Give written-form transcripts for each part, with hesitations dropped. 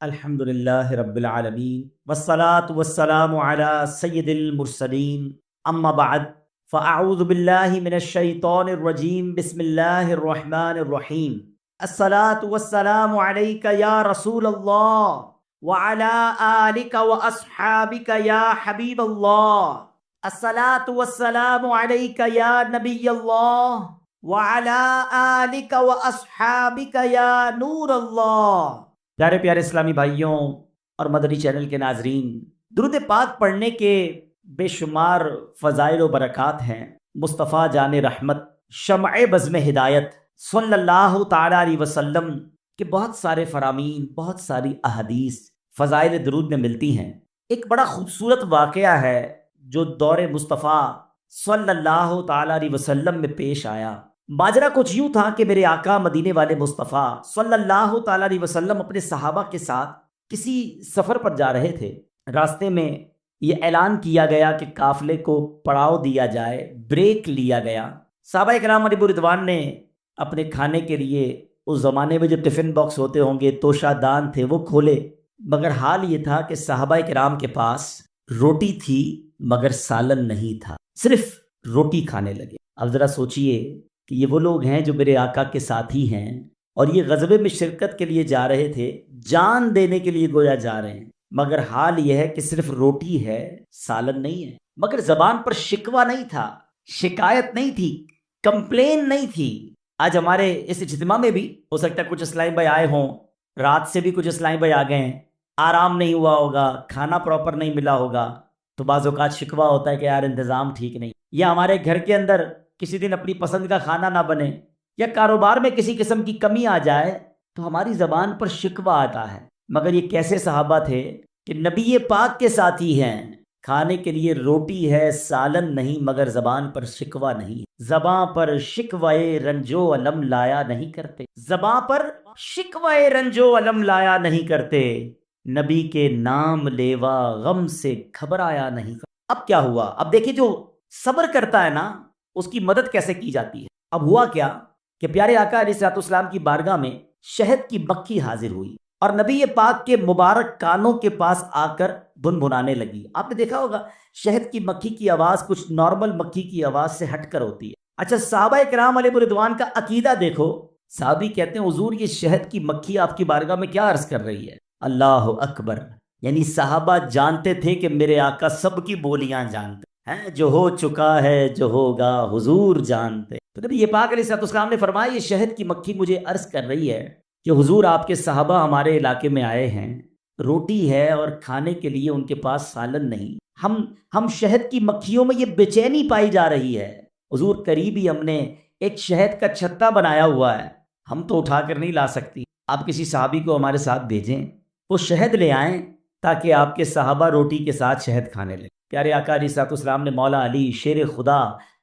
الحمدللہ رب العالمین والصلاة والسلام علی سید المرسلین اما بعد فاعوذ باللہ من الشیطان الرجیم بسم اللہ الرحمن الرحیم الصلاة والسلام علیک یا رسول اللہ وعلی آلک واصحابک یا حبیب اللہ الصلاة والسلام علیک یا نبی اللہ وعلی آلک واصحابک یا نور اللہ۔ پیارے پیارے اسلامی بھائیوں اور مدنی چینل کے ناظرین، درود پاک پڑھنے کے بے شمار فضائل و برکات ہیں۔ مصطفیٰ جان رحمت شمع بزم ہدایت صلی اللہ تعالی علیہ وسلم کے بہت سارے فرامین، بہت ساری احادیث فضائل درود میں ملتی ہیں۔ ایک بڑا خوبصورت واقعہ ہے جو دور مصطفیٰ صلی اللہ تعالی علیہ وسلم میں پیش آیا۔ ماجرا کچھ یوں تھا کہ میرے آقا مدینے والے مصطفیٰ صلی اللہ تعالی علیہ وسلم اپنے صحابہ کے ساتھ کسی سفر پر جا رہے تھے۔ راستے میں یہ اعلان کیا گیا کہ قافلے کو پڑاؤ دیا جائے، بریک لیا گیا۔ صحابہ کرام علیہ رضوان نے اپنے کھانے کے لیے اس زمانے میں جو ٹفن باکس ہوتے ہوں گے، توشہ دان تھے، وہ کھولے، مگر حال یہ تھا کہ صحابہ کرام کے پاس روٹی تھی مگر سالن نہیں تھا، صرف روٹی کھانے لگے۔ اب ذرا سوچئے کہ یہ وہ لوگ ہیں جو میرے آقا کے ساتھی ہیں اور یہ غزوے میں شرکت کے لیے جا رہے تھے، جان دینے کے لیے گویا جا رہے ہیں، مگر حال یہ ہے کہ صرف روٹی ہے، سالن نہیں ہے۔ مگر زبان پر شکوہ نہیں تھا، شکایت نہیں تھی، کمپلین نہیں تھی۔ آج ہمارے اس اجتماع میں بھی ہو سکتا ہے کچھ اسلامی بھائی آئے ہوں، رات سے بھی کچھ اسلامی بھائی آ گئے ہیں، آرام نہیں ہوا ہوگا، کھانا پراپر نہیں ملا ہوگا، تو بعض اوقات شکوہ ہوتا ہے کہ یار انتظام ٹھیک نہیں، یا ہمارے گھر کے اندر کسی دن اپنی پسند کا کھانا نہ بنے، یا کاروبار میں کسی قسم کی کمی آ جائے تو ہماری زبان پر شکوہ آتا ہے۔ مگر یہ کیسے صحابہ تھے کہ نبی پاک کے ساتھی ہیں، کھانے کے لیے روٹی ہے، سالن نہیں، مگر زبان پر شکوہ نہیں، زبان پر شکوہ رنجو علم لایا نہیں کرتے، زبان پر شکوہ رنجو علم لایا نہیں کرتے، نبی کے نام لیوا غم سے گھبرایا نہیں کرتے۔ اب کیا ہوا؟ اب دیکھیں جو صبر کرتا ہے نا، اس کی مدد کیسے کی جاتی ہے۔ اب ہوا کیا کہ پیارے آقا علیہ الصلوۃ والسلام کی بارگاہ میں شہد کی مکھی حاضر ہوئی اور نبی پاک کے مبارک کانوں کے پاس آ کر بھنبھنانے لگی۔ آپ نے دیکھا ہوگا شہد کی مکھی کی آواز کچھ نارمل مکھی کی آواز سے ہٹ کر ہوتی ہے۔ اچھا، صحابہ کرام علیہ رضوان کا عقیدہ دیکھو۔ صحابی کہتے ہیں حضور یہ شہد کی مکھی آپ کی بارگاہ میں کیا عرض کر رہی ہے؟ اللہ اکبر! یعنی صحابہ جانتے تھے کہ میرے آقا سب کی بولیاں جانتے ہیں، جو ہو چکا ہے جو ہوگا حضور جانتے۔ تو نبی پاک علیہ السلام نے فرمایا یہ شہد کی مکھی مجھے عرض کر رہی ہے کہ حضور آپ کے صحابہ ہمارے علاقے میں آئے ہیں، روٹی ہے اور کھانے کے لیے ان کے پاس سالن نہیں، ہم شہد کی مکھیوں میں یہ بے چینی پائی جا رہی ہے۔ حضور قریب ہی ہم نے ایک شہد کا چھتا بنایا ہوا ہے، ہم تو اٹھا کر نہیں لا سکتی، آپ کسی صحابی کو ہمارے ساتھ بھیجیں، وہ شہد لے آئیں تاکہ آپ کے صحابہ روٹی کے ساتھ شہد کھانے لگیں۔ پیارے آقا علیہ الصلوۃ والسلام نے مولا علی شیر خدا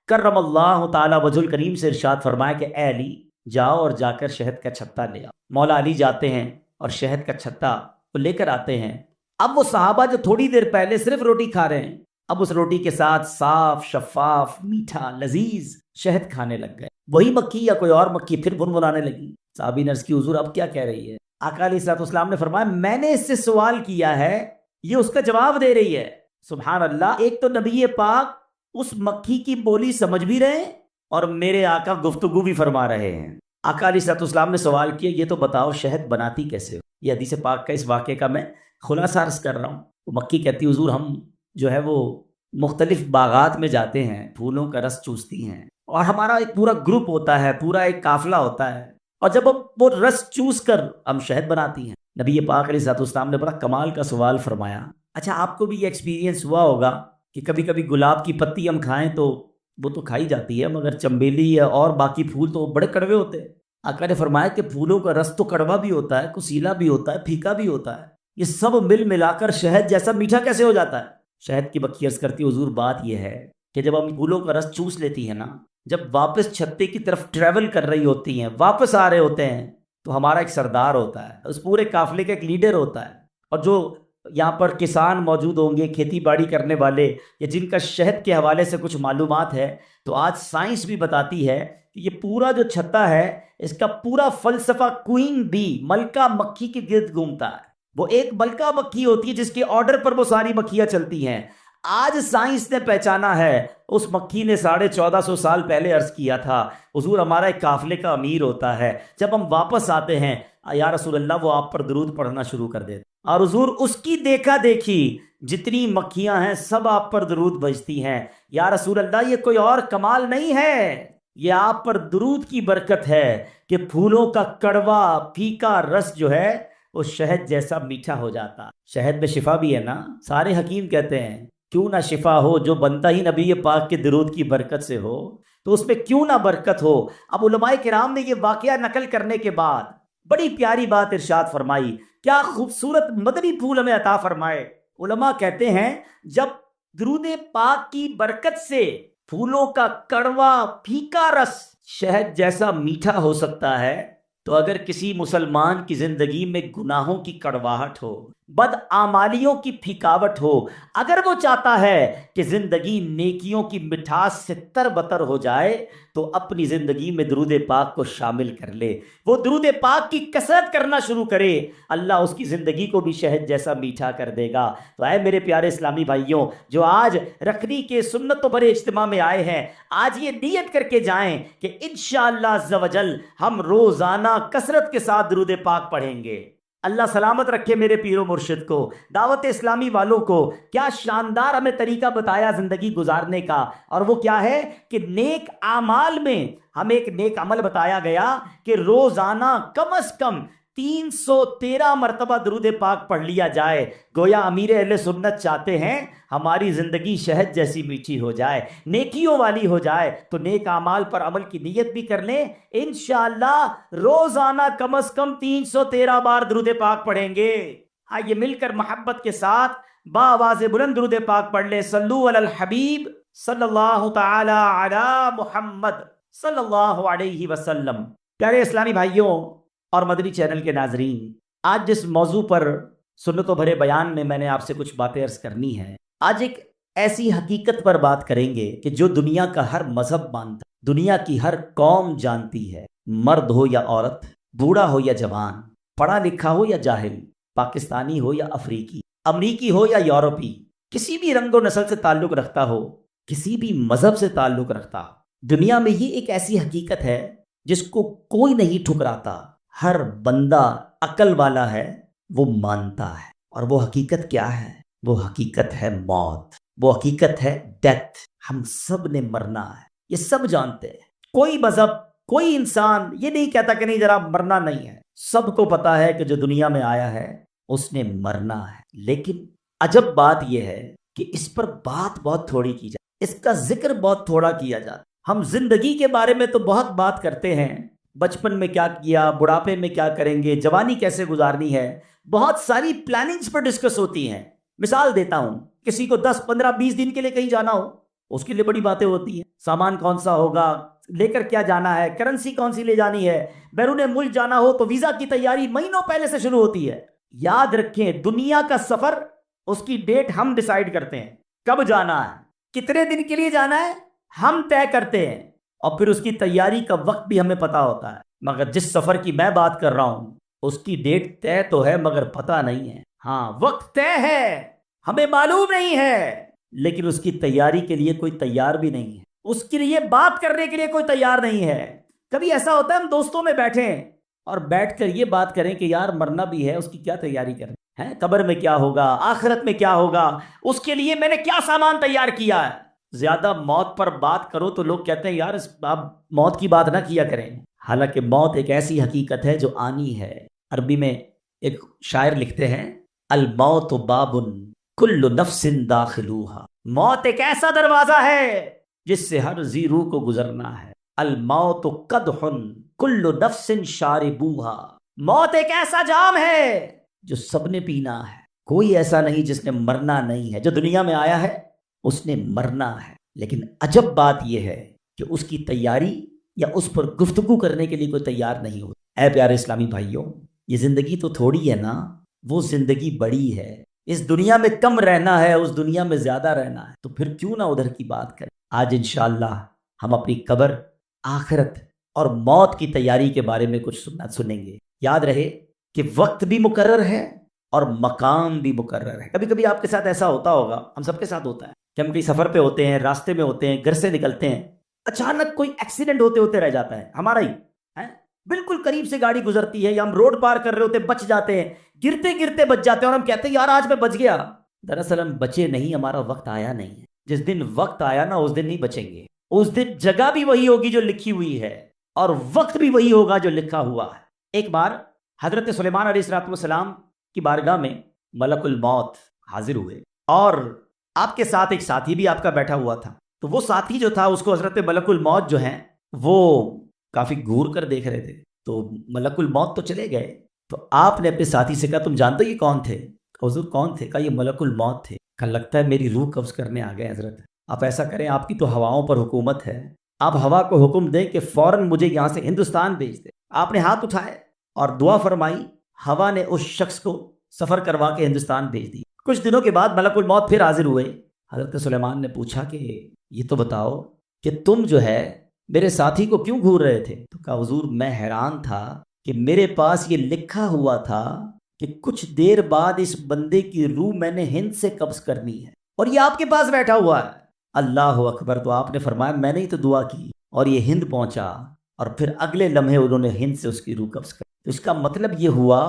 کرم اللہ تعالی وجہ الکریم سے ارشاد فرمایا کہ اے علی جاؤ اور جا کر شہد کا چھتا لے آؤ۔ مولا علی جاتے ہیں اور شہد کا چھتا وہ لے کر آتے ہیں۔ اب وہ صحابہ جو تھوڑی دیر پہلے صرف روٹی کھا رہے ہیں، اب اس روٹی کے ساتھ صاف شفاف میٹھا لذیذ شہد کھانے لگ گئے۔ وہی مکھی یا کوئی اور مکھی پھر بھنبھنانے لگی۔ صحابی نے عرض کی حضور اب کیا کہہ رہی ہے؟ آقا علیہ الصلوۃ والسلام نے فرمایا میں نے اس سے سوال کیا ہے، یہ اس کا جواب دے رہی ہے۔ سبحان اللہ! ایک تو نبی پاک اس مکھی کی بولی سمجھ بھی رہے ہیں اور میرے آقا گفتگو بھی فرما رہے ہیں۔ آقا علیہ الصلوۃ والسلام نے سوال کیا یہ تو بتاؤ شہد بناتی کیسے ہو؟ یہ حدیث پاک کا اس واقعے کا میں خلاصہ عرض کر رہا ہوں۔ وہ مکھی کہتی حضور ہم جو ہے وہ مختلف باغات میں جاتے ہیں، پھولوں کا رس چوستی ہیں، اور ہمارا ایک پورا گروپ ہوتا ہے، پورا ایک قافلہ ہوتا ہے، اور جب وہ رس چوس کر ہم شہد بناتی ہیں۔ نبی پاک علیہ الصلوۃ والسلام نے بڑا کمال کا سوال فرمایا، اچھا آپ کو بھی یہ ایکسپیرینس ہوا ہوگا کہ کبھی کبھی گلاب کی پتی ہم کھائیں تو وہ تو کھائی جاتی ہے، مگر چنبیلی یا اور باقی پھول تو بڑے کڑوے ہوتے ہیں۔ آقا نے فرمایا کہ پھولوں کا رس تو کڑوا بھی ہوتا ہے، کسیلا بھی ہوتا ہے، پھیکا بھی ہوتا ہے، یہ سب مل ملا کر شہد جیسا میٹھا کیسے ہو جاتا ہے؟ شہد کی مکھی عرض کرتی حضور بات یہ ہے کہ جب ہم پھولوں کا رس چوس لیتی ہیں نا، جب واپس چھتے کی طرف ٹریول کر رہی ہوتی ہیں، واپس آ رہے ہوتے ہیں، تو ہمارا ایک سردار ہوتا ہے، اس پورے قافلے کا ایک لیڈر ہوتا ہے، اور جو یہاں پر کسان موجود ہوں گے، کھیتی باڑی کرنے والے، یا جن کا شہد کے حوالے سے کچھ معلومات ہے، تو آج سائنس بھی بتاتی ہے کہ یہ پورا جو چھتا ہے اس کا پورا فلسفہ کوئن بی، ملکہ مکھی کے گرد گھومتا ہے۔ وہ ایک ملکہ مکھی ہوتی ہے جس کے آرڈر پر وہ ساری مکھیاں چلتی ہیں۔ آج سائنس نے پہچانا ہے، اس مکھی نے 1450 سال پہلے عرض کیا تھا حضور ہمارا ایک قافلے کا امیر ہوتا ہے، جب ہم واپس آتے ہیں یا رسول اللہ وہ آپ پر درود پڑھنا شروع کر دیتا، اور حضور اس کی دیکھا دیکھی جتنی مکھیاں ہیں سب آپ پر درود بھیجتی ہیں۔ یا رسول اللہ یہ کوئی اور کمال نہیں ہے، یہ آپ پر درود کی برکت ہے کہ پھولوں کا کڑوا پھیکا رس جو ہے وہ شہد جیسا میٹھا ہو جاتا۔ شہد میں شفا بھی ہے نا، سارے حکیم کہتے ہیں کیوں نہ شفا ہو، جو بنتا ہی نبی پاک کے درود کی برکت سے ہو تو اس میں کیوں نہ برکت ہو۔ اب علماء کرام نے یہ واقعہ نقل کرنے کے بعد بڑی پیاری بات ارشاد فرمائی، کیا خوبصورت مدنی پھول ہمیں عطا فرمائے۔ علماء کہتے ہیں جب درود پاک کی برکت سے پھولوں کا کڑوا پھیکا رس شہد جیسا میٹھا ہو سکتا ہے، تو اگر کسی مسلمان کی زندگی میں گناہوں کی کڑواہٹ ہو، بدعمالیوں کی پھیکاوٹ ہو، اگر وہ چاہتا ہے کہ زندگی نیکیوں کی مٹھاس سے تر بتر ہو جائے تو اپنی زندگی میں درود پاک کو شامل کر لے، وہ درود پاک کی کثرت کرنا شروع کرے، اللہ اس کی زندگی کو بھی شہد جیسا میٹھا کر دے گا۔ تو اے میرے پیارے اسلامی بھائیوں، جو آج رکھنی کے سنتوں بھرے اجتماع میں آئے ہیں، آج یہ نیت کر کے جائیں کہ انشاءاللہ عز و جل ہم روزانہ کثرت کے ساتھ درود پاک پڑھیں گے۔ اللہ سلامت رکھے میرے پیر و مرشد کو، دعوت اسلامی والوں کو۔ کیا شاندار ہمیں طریقہ بتایا زندگی گزارنے کا، اور وہ کیا ہے کہ نیک اعمال میں ہمیں ایک نیک عمل بتایا گیا کہ روزانہ کم از کم 313 مرتبہ درود پاک پڑھ لیا جائے۔ گویا امیر اہل سنت چاہتے ہیں ہماری زندگی شہد جیسی میٹھی ہو جائے، نیکیوں والی ہو جائے، تو نیک اعمال پر عمل کی نیت بھی کر لیں، انشاءاللہ روزانہ کم از کم 313 بار درود پاک پڑھیں گے۔ آئیے مل کر محبت کے ساتھ بآواز بلند درود پاک پڑھ لیں۔ صلو علی الحبیب صلی اللہ تعالی علی محمد صلی اللہ علیہ وسلم۔ پیارے اسلامی بھائیوں اور مدنی چینل کے ناظرین، آج جس موضوع پر سنتوں بھرے بیان میں نے آپ سے کچھ باتیں عرض کرنی ہے، آج ایک ایسی حقیقت پر بات کریں گے کہ جو دنیا کا ہر مذہب مانتا، دنیا کی ہر قوم جانتی ہے، مرد ہو یا عورت، بوڑھا ہو یا جوان، پڑھا لکھا ہو یا جاہل، پاکستانی ہو یا افریقی، امریکی ہو یا یورپی، کسی بھی رنگ و نسل سے تعلق رکھتا ہو، کسی بھی مذہب سے تعلق رکھتا ہو، دنیا میں یہ ایک ایسی حقیقت ہے جس کو کوئی نہیں ٹھکراتا، ہر بندہ عقل والا ہے وہ مانتا ہے۔ اور وہ حقیقت کیا ہے؟ وہ حقیقت ہے موت، وہ حقیقت ہے ڈیتھ۔ ہم سب نے مرنا ہے، یہ سب جانتے ہیں۔ کوئی مذہب، کوئی انسان یہ نہیں کہتا کہ نہیں جناب مرنا نہیں ہے، سب کو پتا ہے کہ جو دنیا میں آیا ہے اس نے مرنا ہے۔ لیکن عجب بات یہ ہے کہ اس پر بات بہت تھوڑی کی جاتی، اس کا ذکر بہت تھوڑا کیا جاتا۔ ہم زندگی کے بارے میں تو بہت بات کرتے ہیں، بچپن میں کیا کیا، بڑھاپے میں کیا کریں گے، جوانی کیسے گزارنی ہے، بہت ساری پلاننگز پر ڈسکس ہوتی ہیں۔ مثال دیتا ہوں، کسی کو 10 15 20 دن کے لیے کہیں جانا ہو، اس کے لیے بڑی باتیں ہوتی ہیں، سامان کون سا ہوگا، لے کر کیا جانا ہے، کرنسی کون سی لے جانی ہے، بیرون ملک جانا ہو تو ویزا کی تیاری مہینوں پہلے سے شروع ہوتی ہے۔ یاد رکھیں دنیا کا سفر اس کی ڈیٹ ہم ڈیسائیڈ کرتے ہیں، کب جانا ہے، کتنے دن کے لیے جانا ہے ہم طے کرتے ہیں، اور پھر اس کی تیاری کا وقت بھی ہمیں پتا ہوتا ہے۔ مگر جس سفر کی میں بات کر رہا ہوں اس کی ڈیٹ طے تو ہے مگر پتہ نہیں ہے، ہاں وقت طے ہے، ہمیں معلوم نہیں ہے، لیکن اس کی تیاری کے لیے کوئی تیار بھی نہیں ہے، اس کے لیے بات کرنے کے لیے کوئی تیار نہیں ہے۔ کبھی ایسا ہوتا ہے ہم دوستوں میں بیٹھیں اور بیٹھ کر یہ بات کریں کہ یار مرنا بھی ہے، اس کی کیا تیاری کریں ہے، قبر میں کیا ہوگا، آخرت میں کیا ہوگا، اس کے لیے میں نے کیا سامان تیار کیا ہے۔ زیادہ موت پر بات کرو تو لوگ کہتے ہیں یار آپ موت کی بات نہ کیا کریں، حالانکہ موت ایک ایسی حقیقت ہے جو آنی ہے۔ عربی میں ایک شاعر لکھتے ہیں، الموت باب کل نفس داخلوہا، موت ایک ایسا دروازہ ہے جس سے ہر ذی روح کو گزرنا ہے۔ الموت قدح کل نفس شاربوہا، موت ایک ایسا جام ہے جو سب نے پینا ہے، کوئی ایسا نہیں جس نے مرنا نہیں ہے، جو دنیا میں آیا ہے اس نے مرنا ہے۔ لیکن عجب بات یہ ہے کہ اس کی تیاری یا اس پر گفتگو کرنے کے لیے کوئی تیار نہیں ہوتا۔ اے پیارے اسلامی بھائیوں، یہ زندگی تو تھوڑی ہے نا، وہ زندگی بڑی ہے، اس دنیا میں کم رہنا ہے، اس دنیا میں زیادہ رہنا ہے، تو پھر کیوں نہ ادھر کی بات کریں۔ آج انشاءاللہ ہم اپنی قبر، آخرت اور موت کی تیاری کے بارے میں کچھ سنیں گے۔ یاد رہے کہ وقت بھی مقرر ہے اور مقام بھی مقرر ہے۔ کبھی کبھی آپ کے ساتھ ایسا ہوتا ہوگا، ہم سب کے ساتھ ہوتا ہے کہ ہم کہیں سفر پہ ہوتے ہیں، راستے میں ہوتے ہیں، گھر سے نکلتے ہیں، اچانک کوئی ایکسیڈنٹ ہوتے ہوتے رہ جاتا ہے ہمارا ہی ہے، بالکل قریب سے گاڑی گزرتی ہے یا ہم روڈ پار کر رہے ہوتے بچ جاتے ہیں، گرتے گرتے بچ جاتے ہیں اور ہم کہتے ہیں یار آج میں بچ گیا۔ دراصل ہم بچے نہیں، ہمارا وقت آیا نہیں ہے۔ جس دن وقت آیا نا اس دن نہیں بچیں گے، اس دن جگہ بھی وہی ہوگی جو لکھی ہوئی ہے اور وقت بھی وہی ہوگا جو لکھا ہوا ہے۔ ایک بار حضرت سلیمان علیہ السلام کی بارگاہ میں ملک الموت حاضر ہوئے اور آپ کے ساتھ ایک ساتھی بھی آپ کا بیٹھا ہوا تھا۔ تو وہ ساتھی جو تھا اس کو حضرت ملک الموت جو ہیں وہ کافی گھور کر دیکھ رہے تھے۔ تو ملک الموت تو چلے گئے، تو آپ نے اپنے ساتھی سے کہا تم جانتے ہو یہ کون تھے؟ حضور کون تھے؟ کہا یہ ملک الموت تھے۔ کہا لگتا ہے میری روح قبض کرنے آ گئے حضرت، آپ ایسا کریں، آپ کی تو ہواؤں پر حکومت ہے، آپ ہوا کو حکم دیں کہ فوراً مجھے یہاں سے ہندوستان بھیج دے۔ آپ نے ہاتھ اٹھائے اور دعا فرمائی، ہوا نے اس شخص کو سفر کروا کے ہندوستان بھیج دی۔ کچھ دنوں کے بعد ملک الموت پھر حاضر ہوئے۔ حضرت سلیمان نے پوچھا کہ یہ تو بتاؤ کہ تم جو ہے میرے ساتھی کو کیوں گھور رہے تھے؟ تو کہا حضور میں حیران تھا کہ میرے پاس یہ لکھا ہوا تھا کہ کچھ دیر بعد اس بندے کی روح میں نے ہند سے قبض کرنی ہے اور یہ آپ کے پاس بیٹھا ہوا ہے۔ اللہ اکبر! تو آپ نے فرمایا میں نے ہی تو دعا کی اور یہ ہند پہنچا، اور پھر اگلے لمحے انہوں نے ہند سے اس کی روح قبض کر۔ تو اس کا مطلب یہ ہوا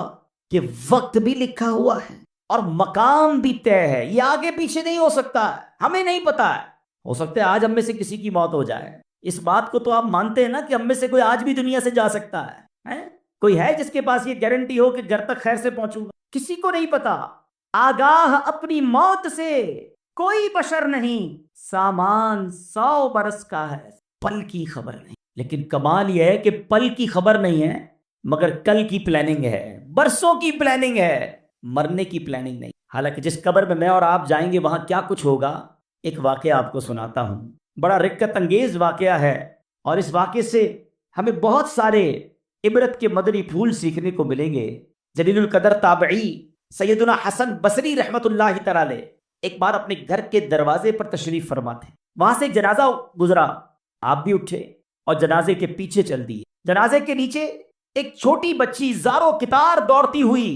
کہ وقت بھی لکھا ہوا ہے اور مقام بھی طے ہے، یہ آگے پیچھے نہیں ہو سکتا ہے، ہمیں نہیں پتا ہے۔ ہو سکتا ہے آج ہم میں سے کسی کی موت ہو جائے، اس بات کو تو آپ مانتے ہیں نا کہ ہم میں سے کوئی آج بھی دنیا سے جا سکتا ہے؟ کوئی ہے جس کے پاس یہ گارنٹی ہو کہ گھر تک خیر سے پہنچوں گا؟ کسی کو نہیں پتا۔ آگاہ اپنی موت سے کوئی بشر نہیں، سامان 100 برس کا ہے، پل کی خبر نہیں۔ لیکن کمال یہ ہے کہ پل کی خبر نہیں ہے مگر کل کی پلاننگ ہے، برسوں کی پلاننگ ہے، مرنے کی پلاننگ نہیں۔ حالانکہ جس قبر میں میں اور آپ جائیں گے وہاں کیا کچھ ہوگا، ایک واقعہ آپ کو سناتا ہوں، بڑا رقت انگیز واقعہ ہے، اور اس واقعے سے ہمیں بہت سارے عبرت کے مدنی پھول سیکھنے کو ملیں گے۔ جلیل القدر تابعی سیدنا حسن بصری رحمت اللہ تعالی علیہ ایک بار اپنے گھر کے دروازے پر تشریف فرما تھے، وہاں سے ایک جنازہ گزرا، آپ بھی اٹھے اور جنازے کے پیچھے چل دیے۔ جنازے کے نیچے ایک چھوٹی بچی زارو کتار دوڑتی ہوئی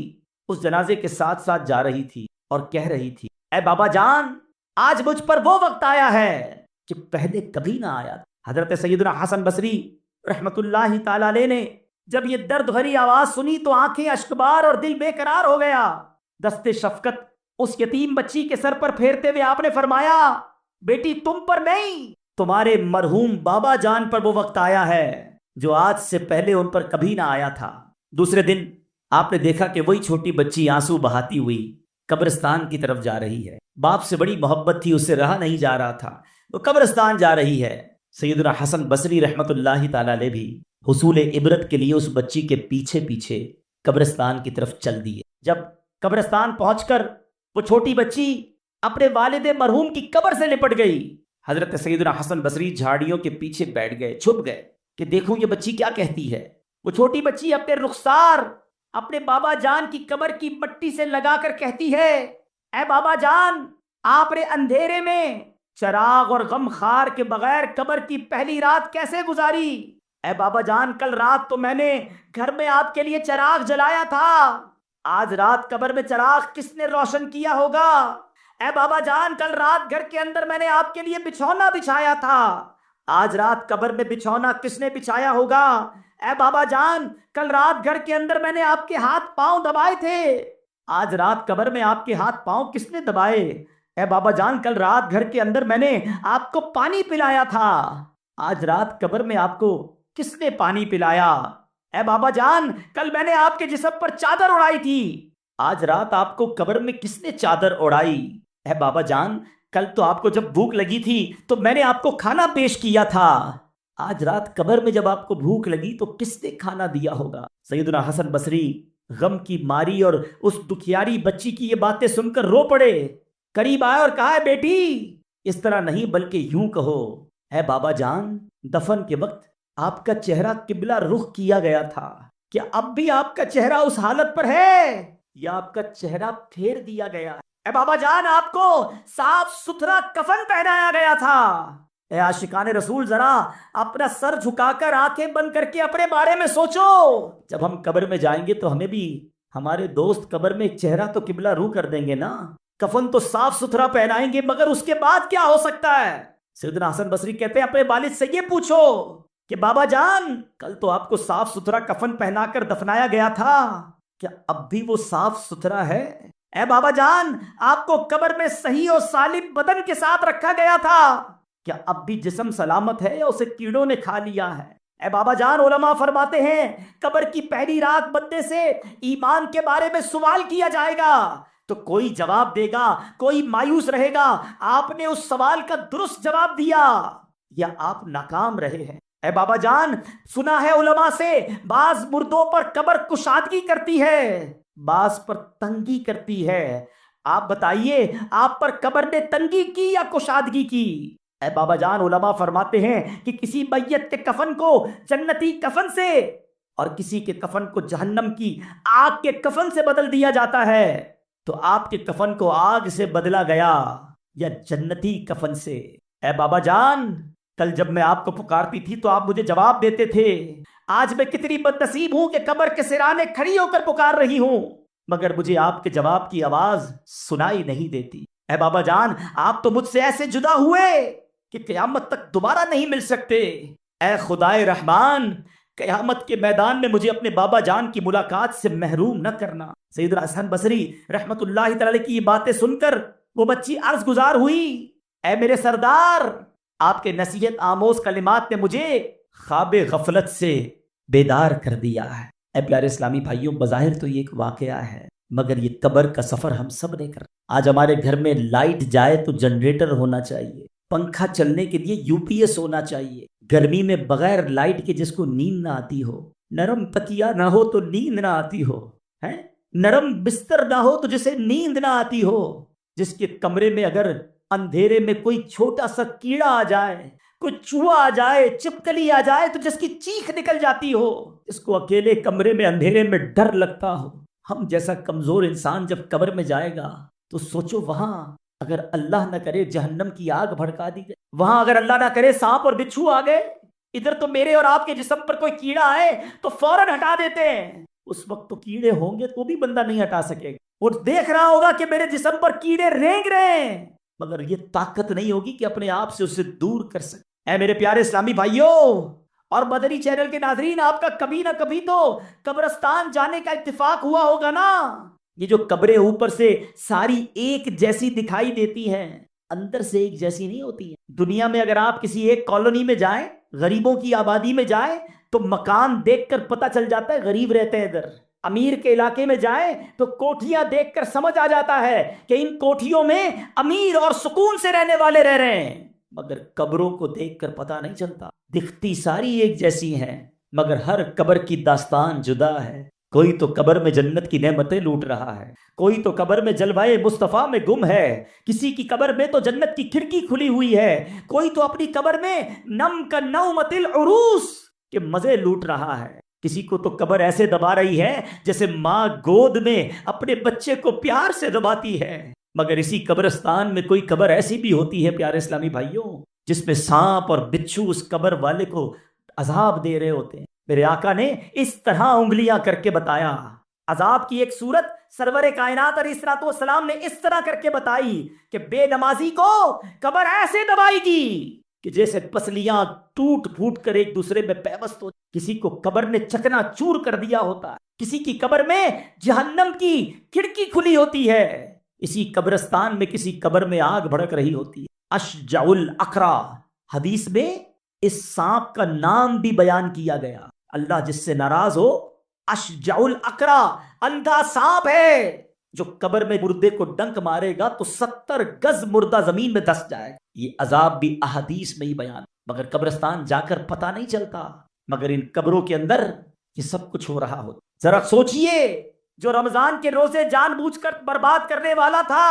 اس جنازے کے ساتھ ساتھ جا رہی تھی اور کہہ رہی تھی اے بابا جان، آج مجھ پر وہ وقت آیا ہے کہ پہلے کبھی نہ آیا۔ حضرت سیدنا حسن بصری رحمت اللہ تعالی علیہ نے جب یہ درد بھری آواز سنی تو آنکھیں اشکبار اور دل بے قرار ہو گیا۔ دست شفقت اس یتیم بچی کے سر پر پھیرتے ہوئے آپ نے فرمایا بیٹی تم پر نہیں، تمہارے مرحوم بابا جان پر وہ وقت آیا ہے جو آج سے پہلے ان پر کبھی نہ آیا تھا۔ دوسرے دن آپ نے دیکھا کہ وہی چھوٹی بچی آنسو بہاتی ہوئی قبرستان کی طرف جا رہی ہے، باپ سے بڑی محبت تھی، اس سے رہا نہیں جا رہا تھا، وہ قبرستان جا رہی ہے۔ سیدنا حسن بصری رحمت اللہ تعالی علیہ بھی حصول عبرت کے لیے اس بچی کے پیچھے پیچھے قبرستان کی طرف چل دیے۔ جب قبرستان پہنچ کر وہ چھوٹی بچی اپنے والد مرحوم کی قبر سے لپٹ گئی، حضرت سیدنا حسن بصری جھاڑیوں کے پیچھے بیٹھ گئے، چھپ گئے کہ دیکھوں یہ بچی کیا کہتی ہے۔ وہ چھوٹی بچی اپنے رخسار اپنے بابا جان کی قبر کی مٹی سے لگا کر کہتی ہے اے بابا جان، آپ نے اندھیرے میں چراغ اور غم خار کے بغیر قبر کی پہلی رات کیسے گزاری؟ اے بابا جان، کل رات تو میں نے گھر میں آپ کے لیے چراغ جلایا تھا، آج رات قبر میں چراغ کس نے روشن کیا ہوگا؟ اے بابا جان، کل رات گھر کے اندر میں نے آپ کے لیے بچھونا بچھایا تھا، آج رات قبر میں بچھونا کس نے بچھایا ہوگا؟ اے بابا جان، کل رات گھر کے اندر میں نے آپ کے ہاتھ پاؤں دبائے تھے، آج رات قبر میں آپ کے ہاتھ پاؤں کس نے دبائے؟ اے بابا جان، کل رات گھر کے اندر میں نے آپ کو پانی پلایا تھا، آج رات قبر میں آپ کو کس نے پانی پلایا؟ اے بابا جان، کل میں نے آپ کے جسم پر چادر اڑائی تھی، آج رات آپ کو قبر میں کس نے چادر اڑائی؟ اے بابا جان، کل تو آپ کو جب بھوک لگی تھی تو میں نے آپ کو کھانا پیش کیا تھا، آج رات قبر میں جب آپ کو بھوک لگی تو کس نے کھانا دیا ہوگا؟ سیدنا حسن بصری غم کی ماری اور اس دکھیاری بچی کی یہ باتیں سن کر رو پڑے، قریب آئے اور کہا بیٹی اس طرح نہیں بلکہ یوں کہو اے بابا جان، دفن کے وقت آپ کا چہرہ قبلہ رخ کیا گیا تھا، کیا اب بھی آپ کا چہرہ اس حالت پر ہے یا آپ کا چہرہ پھیر دیا گیا ہے؟ اے بابا جان، آپ کو صاف ستھرا کفن پہنایا گیا تھا۔ اے عاشقان رسول، ذرا اپنا سر جھکا کر آنکھیں بند کر کے اپنے بارے میں سوچو، جب ہم قبر میں جائیں گے تو ہمیں بھی ہمارے دوست قبر میں چہرہ تو قبلہ رو کر دیں گے نا، کفن تو صاف ستھرا پہنائیں گے، مگر اس کے بعد کیا ہو سکتا ہے؟ سیدنا حسن بصری کہتے ہیں اپنے والد سے یہ پوچھو کہ بابا جان کل تو آپ کو صاف ستھرا کفن پہنا کر دفنایا گیا تھا، کیا اب بھی وہ صاف ستھرا ہے؟ اے بابا جان آپ کو قبر میں صحیح اور سالم بدن کے ساتھ رکھا گیا تھا، کیا اب بھی جسم سلامت ہے یا اسے کیڑوں نے کھا لیا ہے؟ اے بابا جان علماء فرماتے ہیں قبر کی پہلی رات بندے سے ایمان کے بارے میں سوال کیا جائے گا تو کوئی جواب دے گا، کوئی مایوس رہے گا آپ نے اس سوال کا درست جواب دیا یا آپ ناکام رہے ہیں۔ اے بابا جان سنا ہے علماء سے بعض مردوں پر قبر کشادگی کرتی ہے، بعض پر تنگی کرتی ہے، آپ بتائیے آپ پر قبر نے تنگی کی یا کشادگی کی؟ اے بابا جان علماء فرماتے ہیں کہ کسی میت کے کفن کو جنتی کفن سے اور کسی کے کفن کو جہنم کی آگ کے کفن سے بدل دیا جاتا ہے، تو آپ کے کفن کو آگ سے بدلا گیا یا جنتی کفن سے؟ اے بابا جان کل جب میں آپ کو پکارتی تھی تو آپ مجھے جواب دیتے تھے، آج میں کتنی بد نصیب ہوں کہ قبر کے سرانے کھڑی ہو کر پکار رہی ہوں مگر مجھے آپ کے جواب کی آواز سنائی نہیں دیتی۔ اے بابا جان آپ تو مجھ سے ایسے جدا ہوئے کہ قیامت تک دوبارہ نہیں مل سکتے، اے خدائے رحمان قیامت کے میدان میں مجھے اپنے بابا جان کی ملاقات سے محروم نہ کرنا۔ سیدنا حسن بصری رحمت اللہ تعالی کی یہ باتیں سن کر وہ بچی عرض گزار ہوئی، اے میرے سردار آپ کے نصیحت آموز کلمات نے مجھے خواب غفلت سے بیدار کر دیا ہے۔ اے پیارے اسلامی بھائیوں بظاہر تو یہ ایک واقعہ ہے مگر یہ قبر کا سفر ہم سب نے کر۔ آج ہمارے گھر میں لائٹ جائے تو جنریٹر ہونا چاہیے، پنکھا چلنے کے لیے یو پی ایس ہونا چاہیے، گرمی میں بغیر لائٹ کے جس کو نیند نہ آتی ہو، نرم تکیہ نہ ہو تو نیند نہ آتی ہو، نرم بستر نہ ہو تو جسے نیند نہ آتی ہو، جس کے کمرے میں اگر اندھیرے میں کوئی چھوٹا سا کیڑا آ جائے، کوئی چوہا آ جائے، چپکلی آ جائے تو جس کی چیخ نکل جاتی ہو، جس کو اکیلے کمرے میں اندھیرے میں ڈر لگتا ہو، ہم جیسا کمزور انسان جب قبر میں جائے گا تو سوچو وہاں اگر اللہ نہ کرے جہنم کی آگ بھڑکا دی جائے، وہاں اگر اللہ نہ کرے سانپ اور بچھو آ گئے، ادھر تو میرے اور آپ کے جسم پر کوئی کیڑا آئے تو فوراً ہٹا دیتے ہیں، اس وقت تو کیڑے ہوں گے تو بھی بندہ نہیں ہٹا سکے گا، وہ دیکھ رہا ہوگا کہ میرے جسم پر کیڑے رینگ رہے ہیں مگر یہ طاقت نہیں ہوگی کہ اپنے آپ سے اسے دور کر سکے۔ اے میرے پیارے اسلامی بھائیوں اور مدنی چینل کے ناظرین، آپ کا کبھی نہ کبھی تو قبرستان جانے کا اتفاق ہوا ہوگا نا۔ یہ جو قبریں اوپر سے ساری ایک جیسی دکھائی دیتی ہیں اندر سے ایک جیسی نہیں ہوتی ہیں۔ دنیا میں اگر آپ کسی ایک کالونی میں جائیں، غریبوں کی آبادی میں جائیں تو مکان دیکھ کر پتہ چل جاتا ہے غریب رہتے ہیں ادھر۔ امیر کے علاقے میں جائیں تو کوٹھیاں دیکھ کر سمجھ آ جاتا ہے کہ ان کوٹھیوں میں امیر اور سکون سے رہنے والے رہ رہے ہیں، مگر قبروں کو دیکھ کر پتہ نہیں چلتا، دکھتی ساری ایک جیسی ہیں مگر ہر قبر کی داستان جدا ہے۔ کوئی تو قبر میں جنت کی نعمتیں لوٹ رہا ہے، کوئی تو قبر میں جلوائے مصطفیٰ میں گم ہے، کسی کی قبر میں تو جنت کی کھڑکی کھلی ہوئی ہے، کوئی تو اپنی قبر میں نم کا نومت العروس کے مزے لوٹ رہا ہے، کسی کو تو قبر ایسے دبا رہی ہے جیسے ماں گود میں اپنے بچے کو پیار سے دباتی ہے۔ مگر اسی قبرستان میں کوئی قبر ایسی بھی ہوتی ہے پیارے اسلامی بھائیوں جس میں سانپ اور بچھو اس قبر والے کو عذاب دے رہے ہوتے ہیں۔ میرے آقا نے اس طرح انگلیاں کر کے بتایا، عذاب کی ایک صورت سرور کائنات علیہ الصلوۃ والسلام نے اس طرح کر کے بتائی کہ بے نمازی کو قبر ایسے دبائے گی کہ جیسے پسلیاں ٹوٹ پھوٹ کر ایک دوسرے میں پیوست ہو، کسی کو قبر نے چکنا چور کر دیا ہوتا ہے، کسی کی قبر میں جہنم کی کھڑکی کھلی ہوتی ہے، اسی قبرستان میں کسی قبر میں آگ بھڑک رہی ہوتی ہے۔ اشجع الاقرا، حدیث میں اس سانپ کا نام بھی بیان کیا گیا، اللہ جس سے ناراض ہو، اشجع الاقرا اندھا سانپ ہے جو قبر میں مردے کو ڈنک مارے گا تو 70 گز مردہ زمین میں دس جائے گا۔ یہ عذاب بھی احادیث میں ہی بیان، مگر قبرستان جا کر پتہ نہیں چلتا، مگر ان قبروں کے اندر یہ سب کچھ ہو رہا ہوتا۔ ذرا سوچئے جو رمضان کے روزے جان بوجھ کر برباد کرنے والا تھا،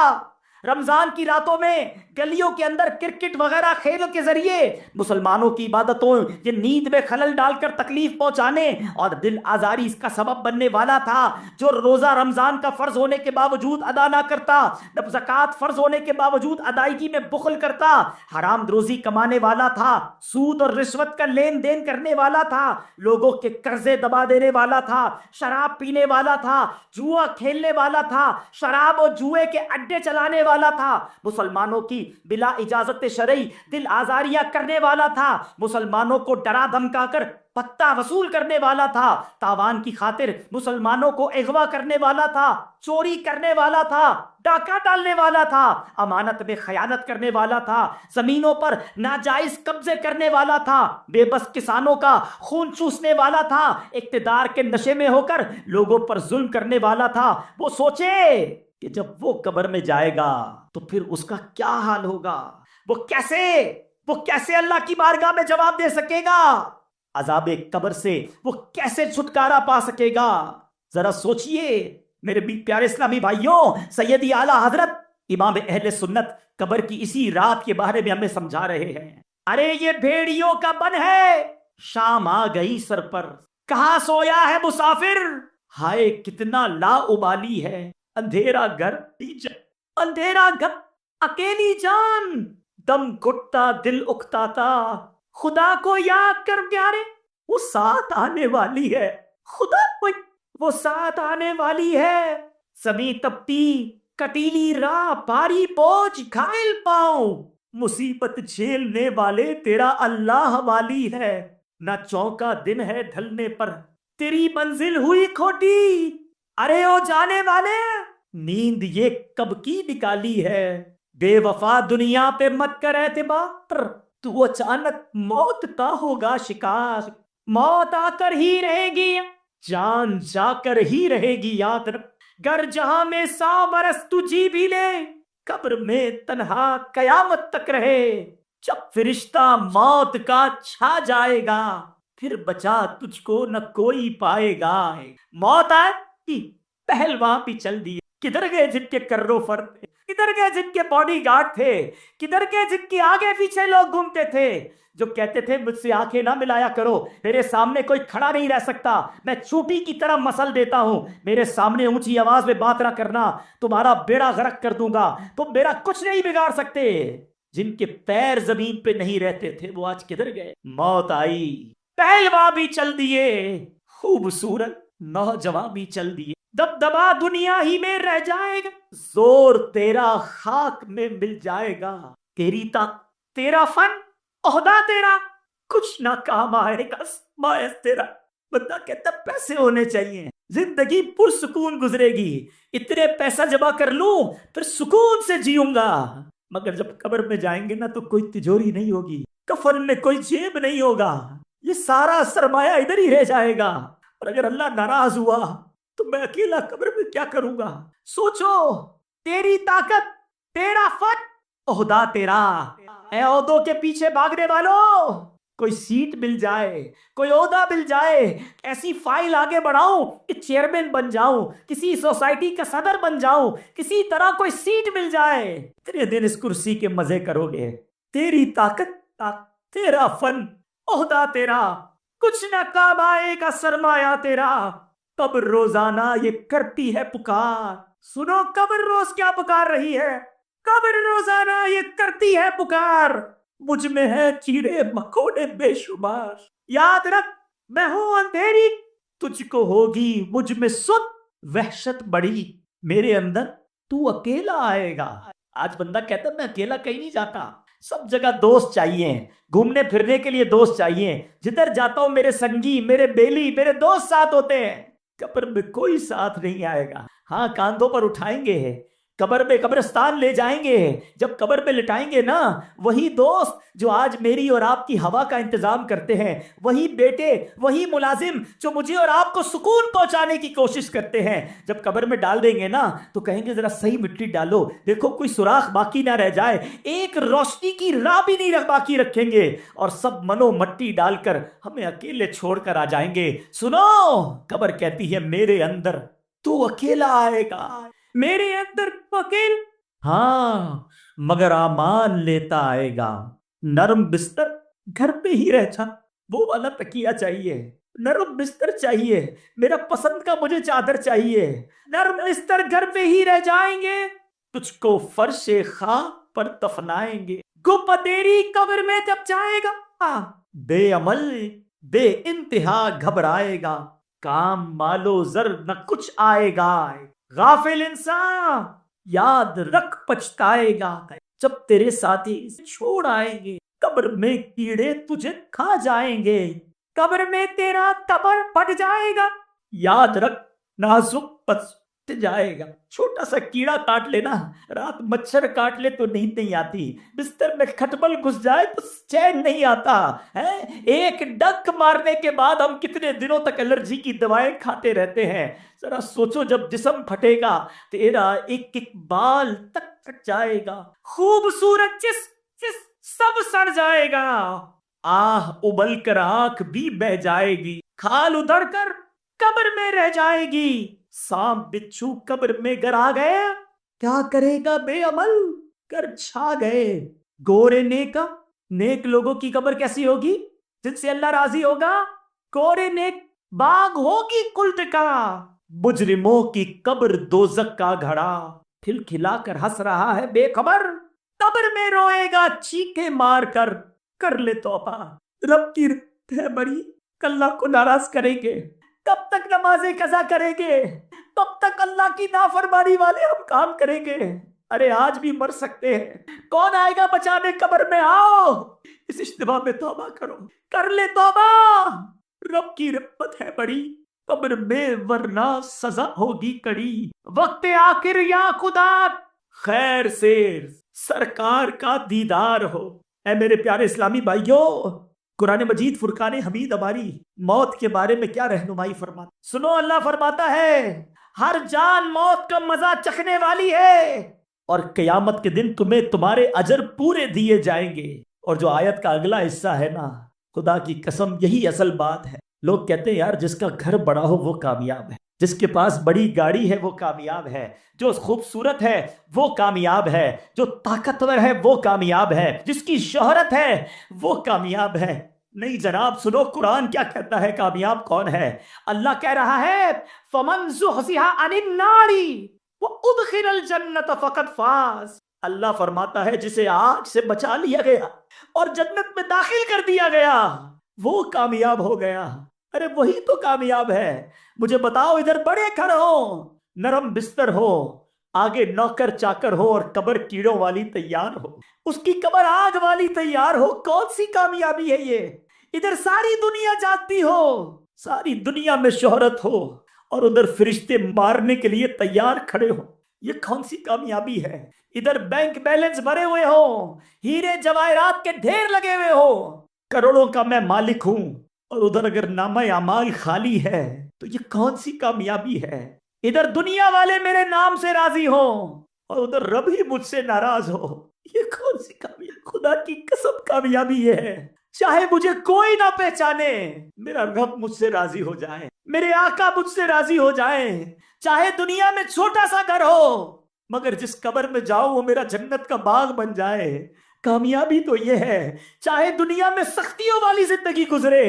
رمضان کی راتوں میں گلیوں کے اندر کرکٹ وغیرہ کھیل کے ذریعے مسلمانوں کی عبادتوں یہ نیند میں خلل ڈال کر تکلیف پہنچانے اور دل آزاری اس کا سبب بننے والا تھا، جو روزہ رمضان کا فرض ہونے کے باوجود ادا نہ کرتا، جب زکوٰۃ فرض ہونے کے باوجود ادائیگی میں بخل کرتا، حرام روزی کمانے والا تھا، سود اور رشوت کا لین دین کرنے والا تھا، لوگوں کے قرضے دبا دینے والا تھا، شراب پینے والا تھا، جوا کھیلنے والا تھا، شراب اور جوئے کے اڈے چلانے والا تھا، مسلمانوں کی بلا اجازت شرعی دل آزاریاں کرنے والا تھا، مسلمانوں کو ڈرا دھمکا کر پتہ وصول کرنے والا تھا، تاوان کی خاطر مسلمانوں کو اغوا کرنے والا تھا، چوری کرنے والا تھا، ڈاکہ ڈالنے والا تھا، امانت میں خیانت کرنے والا تھا، زمینوں پر ناجائز قبضے کرنے والا تھا، بے بس کسانوں کا خون چوسنے والا تھا، اقتدار کے نشے میں ہو کر لوگوں پر ظلم کرنے والا تھا۔ وہ سوچے کہ جب وہ قبر میں جائے گا تو پھر اس کا کیا حال ہوگا، وہ کیسے اللہ کی بارگاہ میں جواب دے سکے گا، عذاب قبر سے وہ کیسے چھٹکارا پا سکے گا۔ ذرا سوچئے میرے پیارے اسلامی بھائیوں، سیدی اعلیٰ حضرت امام اہل سنت قبر کی اسی رات کے بارے میں ہمیں سمجھا رہے ہیں۔ ارے یہ بھیڑیوں کا بن ہے، شام آ گئی سر پر، کہاں سویا ہے مسافر، ہائے کتنا لا ابالی ہے، اندھیرا گھر اکیلی جان، دم گھٹتا دل اکتاتا، خدا کو یاد کر پیارے، وہ ساتھ آنے والی ہے، وہ ساتھ آنے والی ہے، زمیں تپتی کٹیلی راہ بھاری بوجھ گھائل پاؤں، مصیبت جھیلنے والے تیرا اللہ والی ہے، نہ چونکا دن ہے ڈھلنے پر تیری منزل ہوئی کھوٹی، ارے او جانے والے نیند یہ کب کی نکالی ہے، بے وفا دنیا پہ مت کر اعتبار، تو اچانک موت کا ہوگا شکار، موت آ کر ہی رہے گی، جان جا کر ہی رہے گی یاد رکھ، گر جہاں میں 100 برس تو جی بھی لے، قبر میں تنہا قیامت تک رہے، جب فرشتہ موت کا چھا جائے گا، پھر بچا تجھ کو نہ کوئی پائے گا، موت آئی پہلوان بھی چل دیے، کدھر گئے جن کے کرو فرد تھے، کدھر گئے جن کے باڈی گارڈ تھے، کدھر گئے جن کے آگے پیچھے لوگ گھومتے تھے، جو کہتے تھے مجھ سے آنکھیں نہ ملایا کرو، میرے سامنے کوئی کھڑا نہیں رہ سکتا، میں چوٹی کی طرح مسل دیتا ہوں، میرے سامنے اونچی آواز میں بات نہ کرنا، تمہارا بیڑا غرق کر دوں گا، تم میرا کچھ نہیں بگاڑ سکتے، جن کے پیر زمین پہ نہیں رہتے تھے وہ آج کدھر گئے، موت آئی پہلوان بھی چل دیے، خوبصورت نوجوان بھی چل دیے، دبدبا دنیا ہی میں رہ جائے گا، زور تیرا خاک میں مل جائے گا، تیرا فن عہدہ تیرا کچھ نہ کام آئے گا، مایس تیرا، بندہ کہتا پیسے ہونے چاہیے، زندگی پرسکون گزرے گی، اتنے پیسہ جمع کر لوں پھر سکون سے جیوں گا، مگر جب قبر میں جائیں گے نا تو کوئی تجوری نہیں ہوگی، کفن میں کوئی جیب نہیں ہوگا، یہ سارا سرمایہ ادھر ہی رہ جائے گا، اور اگر اللہ ناراض ہوا تو میں اکیلا قبر میں کیا کروں گا، سوچو، تیری طاقت، تیرا فن، عہدہ تیرا، اے عہدوں کے پیچھے بھاگنے والوں، کوئی سیٹ مل جائے، کوئی عہدہ مل جائے، ایسی فائل آگے بڑھاؤں کہ چیئرمین بن جاؤں، کسی سوسائٹی کا صدر بن جاؤں، کسی طرح کوئی سیٹ مل جائے، اتنے دن اس کرسی کے مزے کرو گے، تیری طاقت، تیرا فن، عہدہ تیرا، کچھ نہ کام آئے گا سرمایہ تیرا، قبر روزانہ یہ کرتی ہے پکار، سنو قبر روز کیا پکار رہی ہے، قبر روزانہ یہ کرتی ہے پکار، مجھ میں ہے کیڑے مکوڑے بے شمار، یاد رکھ میں ہوں اندھیری، تجھ کو ہوگی مجھ میں سود وحشت بڑی، میرے اندر تو اکیلا آئے گا، آج بندہ کہتا میں اکیلا کہیں نہیں جاتا، سب جگہ دوست چاہیے، گھومنے پھرنے کے لیے دوست چاہیے، جدھر جاتا ہوں میرے سنگی، میرے بیلی، میرے دوست ساتھ ہوتے ہیں، قبر میں کوئی ساتھ نہیں آئے گا، ہاں کاندھوں پر اٹھائیں گے، قبر میں قبرستان لے جائیں گے، جب قبر پہ لٹائیں گے نا، وہی دوست جو آج میری اور آپ کی ہوا کا انتظام کرتے ہیں، وہی بیٹے، وہی ملازم جو مجھے اور آپ کو سکون پہنچانے کی کوشش کرتے ہیں، جب قبر میں ڈال دیں گے نا تو کہیں گے ذرا صحیح مٹی ڈالو، دیکھو کوئی سوراخ باقی نہ رہ جائے، ایک روشنی کی راہ بھی نہیں باقی رکھیں گے، اور سب منو مٹی ڈال کر ہمیں اکیلے چھوڑ کر آ جائیں گے۔ سنو، قبر کہتی ہے میرے اندر تو اکیلا آئے گا، میرے اندر اکیل، ہاں مگر امان لیتا آئے گا. نرم بستر گھر پہ ہی رہ جا، وہ والا تکیہ چاہیے، نرم بستر چاہیے، میرا پسند کا مجھے چادر چاہیے. نرم بستر گھر پہ ہی رہ جائیں گے، تجھ کو فرش خاک پر دفنائیں گے. گپ تیری قبر میں جب جائے گا، بے عمل بے انتہا گھبرائے گا. کام مالو زر نہ کچھ آئے گا، غافل انسان یاد رکھ پچھتائے گا. جب تیرے ساتھی چھوڑ آئیں گے، قبر میں کیڑے تجھے کھا جائیں گے. قبر میں تیرا قبر پھٹ جائے گا، یاد رکھ نازک پس جائے گا. چھوٹا سا کیڑا کاٹ لینا، رات مچھر کاٹ لے تو نیند نہیں آتی، بستر میں کھٹمل گھس جائے تو چین نہیں آتا ہے. ایک ڈنک مارنے کے بعد ہم کتنے دنوں تک الرجی کی دوائیں کھاتے رہتے ہیں. ذرا سوچو جب جسم پھٹے گا تیرا ایک ایک بال تک پھٹ جائے گا، خوبصورت سب سڑ جائے گا. آہ ابل کر آنکھ بھی بہ جائے گی، کھال ادھر کر قبر میں رہ جائے گی. سانپ بچھو قبر میں گر آ گئے، کیا کرے گا بے عمل کر چھا گئے. گورے نیک لوگوں کی قبر کیسی ہوگی جن سے اللہ راضی ہوگا؟ گورے نیک باغ ہوگی خلد کا، مجرموں کی قبر دوزخ کا گھڑا. کھلکھلا کر ہنس رہا ہے بے خبر، قبر میں روئے گا چیخے مار کر لے توبہ. رب کی رحمت ہے بڑی، اللہ کو ناراض کریں گے، کب تک نمازیں قضا کریں گے، کب تک اللہ کی نافرمانی والے ہم کام کریں گے. ارے آج بھی مر سکتے ہیں، کون آئے گا بچانے؟ قبر میں آؤ، اس اجتماع میں توبہ کرو، کر لے توبہ. رب کی رحمت ہے بڑی، قبر میں ورنہ سزا ہوگی کڑی. وقت آخر یا خدا خیر سے سرکار کا دیدار ہو. اے میرے پیارے اسلامی بھائیوں، قرآن مجید فرقان حمید ہماری موت کے بارے میں کیا رہنمائی فرماتا. سنو، اللہ فرماتا ہے ہر جان موت کا مزہ چکھنے والی ہے، اور قیامت کے دن تمہیں تمہارے اجر پورے دیے جائیں گے. اور جو آیت کا اگلا حصہ ہے نا، خدا کی قسم یہی اصل بات ہے. لوگ کہتے ہیں یار جس کا گھر بڑا ہو وہ کامیاب ہے، جس کے پاس بڑی گاڑی ہے وہ کامیاب ہے، جو خوبصورت ہے وہ کامیاب ہے، جو طاقتور ہے وہ کامیاب ہے، جس کی شہرت ہے وہ کامیاب ہے. نہیں جناب، سنو قرآن کیا کہتا ہے، کامیاب کون ہے. اللہ کہہ رہا ہے فَمَنْ زُحْزِحَ عَنِ النَّارِ وَأُدْخِلَ الْجَنَّةَ فَقَدْ فَازَ. اللہ فرماتا ہے جسے آگ سے بچا لیا گیا اور جنت میں داخل کر دیا گیا وہ کامیاب ہو گیا. ارے وہی تو کامیاب ہے. مجھے بتاؤ، ادھر بڑے گھر ہو، نرم بستر ہو، آگے نوکر چاکر ہو اور قبر کیڑوں والی تیار ہو، اس کی قبر آگ والی تیار ہو، کون سی کامیابی ہے یہ؟ ادھر ساری دنیا جانتی ہو، ساری دنیا میں شہرت ہو، اور ادھر فرشتے مارنے کے لیے تیار کھڑے ہو، یہ کون سی کامیابی ہے؟ ادھر بینک بیلنس بھرے ہوئے ہو، ہیرے جواہرات کے ڈھیر لگے ہوئے ہو، کروڑوں کا میں مالک ہوں، اور ادھر اگر نامہ اعمال خالی ہے تو یہ کون سی کامیابی ہے؟ ادھر دنیا والے میرے نام سے راضی ہو اور ادھر رب ہی مجھ سے ناراض ہو، یہ کون سی کامیابی؟ خدا کی قسم کامیابی یہ ہے، چاہے مجھے کوئی نہ پہچانے، میرا رب مجھ سے راضی ہو جائے، میرے آقا مجھ سے راضی ہو جائے. چاہے دنیا میں چھوٹا سا گھر ہو، مگر جس قبر میں جاؤ وہ میرا جنت کا باغ بن جائے. کامیابی تو یہ ہے. چاہے دنیا میں سختیوں والی زندگی گزرے،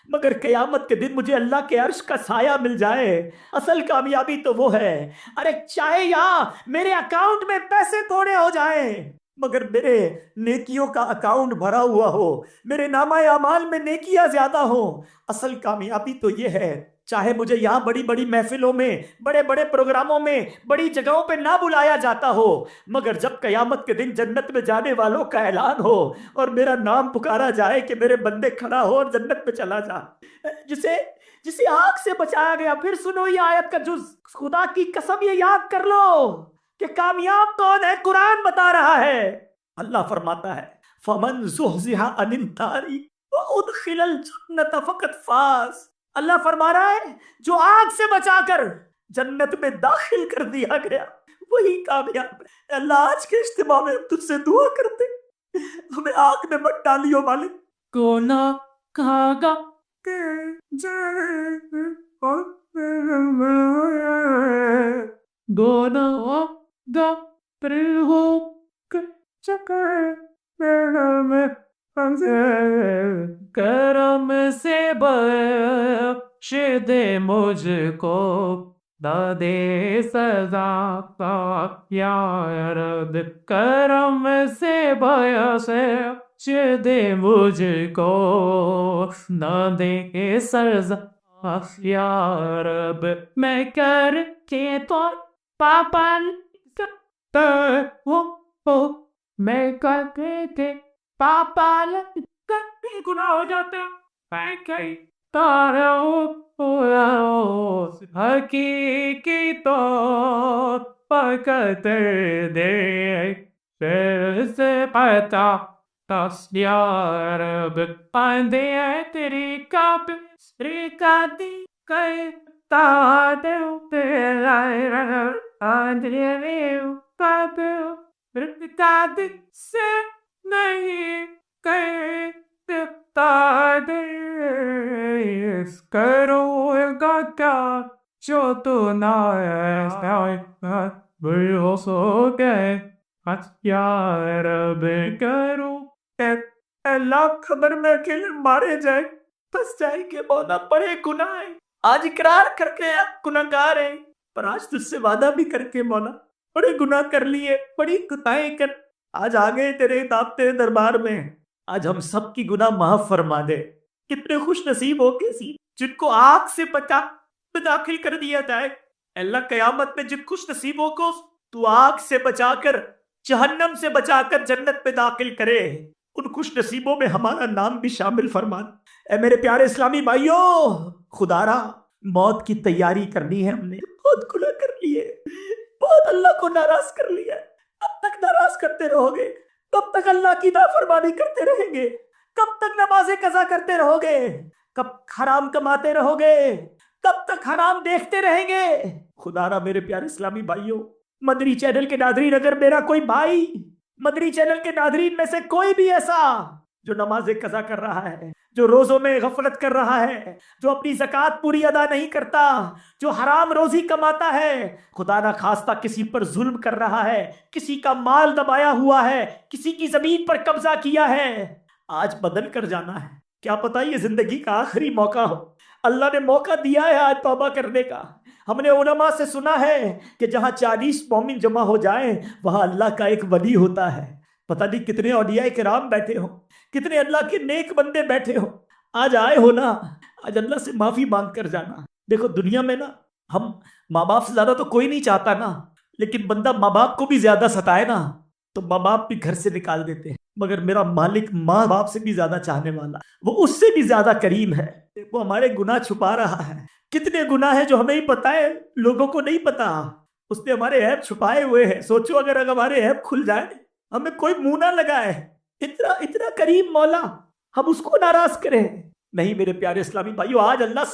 مگر قیامت کے دن مجھے اللہ کے عرش کا سایہ مل جائے، اصل کامیابی تو وہ ہے. ارے چاہے یہاں میرے اکاؤنٹ میں پیسے تھوڑے ہو جائیں، مگر میرے نیکیوں کا اکاؤنٹ بھرا ہوا ہو، میرے نامہ اعمال میں نیکیاں زیادہ ہو، اصل کامیابی تو یہ ہے. چاہے مجھے یہاں بڑی بڑی محفلوں میں، بڑے بڑے پروگراموں میں، بڑی جگہوں پہ نہ بلایا جاتا ہو، مگر جب قیامت کے دن جنت میں جانے والوں کا اعلان ہو اور میرا نام پکارا جائے کہ میرے بندے کھڑا ہو اور جنت میں چلا جا، جسے آگ سے بچایا گیا. پھر سنو یہ آیت کا جز، خدا کی قسم یہ یاد کر لو کہ کامیاب کون ہے. قرآن بتا رہا ہے، اللہ فرماتا ہے فَمَنْ زُحْزِحَ عَنِ النَّارِ وَأُدْخِلَ الْجَنَّةَ فَقَدْ فَازَ. اللہ فرما رہا ہے جو آگ سے بچا کر جنت میں داخل کر دیا گیا وہی کامیاب ہے. اللہ آج کے اجتماع میں ہم تجھ سے دعا کرتے ہمیں آگ میں مت ڈالیو مالک. کونا کھاگا گونا گا ہو چکر میں کرم سے بخش دے مجھ کو، نہ دے سزا کا یا رب، کرم سے بخش دے مجھ کو، نہ دے سزا یا رب، میں کر کے تو پاپن ہو، میں کر کے پاپا گناہ ہو جاتے ہیں کئی تارا حقیقی طور پر قطر دے پھر سے پتا یا رب، آندے تیری کا دی کئی تارے آندے کا دی سے نہیں کہتا دیس کرو گا کیا جو تو نہ ہو سو گئے یا رب کرو اللہ، خبر میں اکیلے مارے جائے پس جائے کہ مولا بڑے گناہ ہیں، آج اقرار کر کے گناہ گار ہیں، پر آج تجھ سے وعدہ بھی کر کے مولا بڑے گناہ کر لیے، بڑی خطائیں کر آج آگئے تیرے تیرے دربار میں، آج ہم سب کی گناہ معاف فرما دے۔ کتنے خوش نصیب ہو کے سی جن کو آگ سے بچا میں داخل کر دیا جائے، اللہ قیامت میں جن خوش نصیبوں کو تو آگ سے بچا کر، جہنم سے بچا کر جنت میں داخل کرے، ان خوش نصیبوں میں ہمارا نام بھی شامل فرما۔ اے میرے پیارے اسلامی بھائیوں، خدا را موت کی تیاری کرنی ہے، ہم نے بہت گناہ کر لیے، بہت اللہ کو ناراض کر لیا، کب تک ناراض کرتے رہو گے؟ کب تک اللہ کی نافرمانی کرتے رہیں گے؟ کب تک نمازیں قضا کرتے رہو گے؟ کب حرام کماتے رہو گے؟ کب تک حرام دیکھتے رہیں گے؟ خدا را میرے پیارے اسلامی بھائیوں، مدری چینل کے ناظرین، اگر میرا کوئی بھائی مدری چینل کے ناظرین میں سے کوئی بھی ایسا جو نمازیں قضا کر رہا ہے، جو روزوں میں غفلت کر رہا ہے، جو اپنی زکوٰۃ پوری ادا نہیں کرتا، جو حرام روزی کماتا ہے، خدا نہ خواستہ کسی پر ظلم کر رہا ہے، کسی کا مال دبایا ہوا ہے، کسی کی زمین پر قبضہ کیا ہے، آج بدل کر جانا ہے، کیا پتہ یہ زندگی کا آخری موقع ہو، اللہ نے موقع دیا ہے آج توبہ کرنے کا۔ ہم نے علماء سے سنا ہے کہ جہاں 40 مومن جمع ہو جائیں وہاں اللہ کا ایک ولی ہوتا ہے، پتہ نہیں کتنے اولیاء کرام بیٹھے ہوں، کتنے اللہ کے نیک بندے بیٹھے ہوں، آج آئے ہو نا، آج اللہ سے معافی مانگ کر جانا۔ دیکھو دنیا میں نا ہم ماں باپ سے زیادہ تو کوئی نہیں چاہتا نا، لیکن بندہ ماں باپ کو بھی زیادہ ستائے نا تو ماں باپ بھی گھر سے نکال دیتے ہیں، مگر میرا مالک ماں باپ سے بھی زیادہ چاہنے والا، وہ اس سے بھی زیادہ کریم ہے، وہ ہمارے گناہ چھپا رہا ہے، کتنے گناہ ہیں جو ہمیں ہی پتہ ہے، لوگوں کو نہیں پتا، اس نے ہمارے عیب چھپائے ہوئے ہیں، سوچو اگر ہمارے عیب کھل جائے، ہمیں کوئی منہ نہ لگائے، اتنا کریم مولا، ہم اس کو ناراض کریں؟ نہیں میرے پیارے اسلامی بھائیو، آج اللہ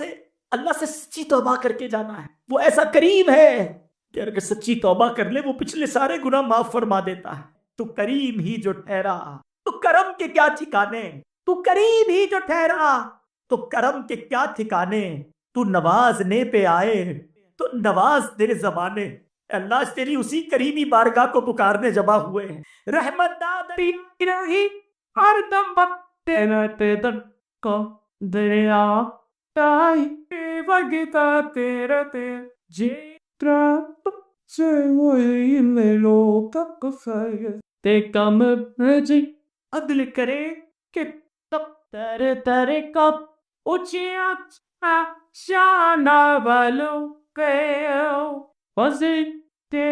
سے سچی توبہ کر کے جانا ہے، وہ ایسا کریم ہے کہ اگر سچی توبہ کر لے وہ پچھلے سارے گناہ معاف فرما دیتا ہے۔ تو کریم ہی جو ٹھہرا تو کرم کے کیا ٹھکانے، تو کریم ہی جو ٹھہرا تو کرم کے کیا ٹھکانے، تو نوازنے پہ آئے تو نواز دے زمانے۔ اللہ تیری اسی کریمی بارگاہ کو پکارنے جمع ہوئے ہیں، رحمت دادری رہی ہر دم بتن کو دریا تائی وگتا تیرا جیترا سے وہی ملو تک تے کم جی عدل کرے کہ تب تر کب اچیا شانہ والوں کے وزیتے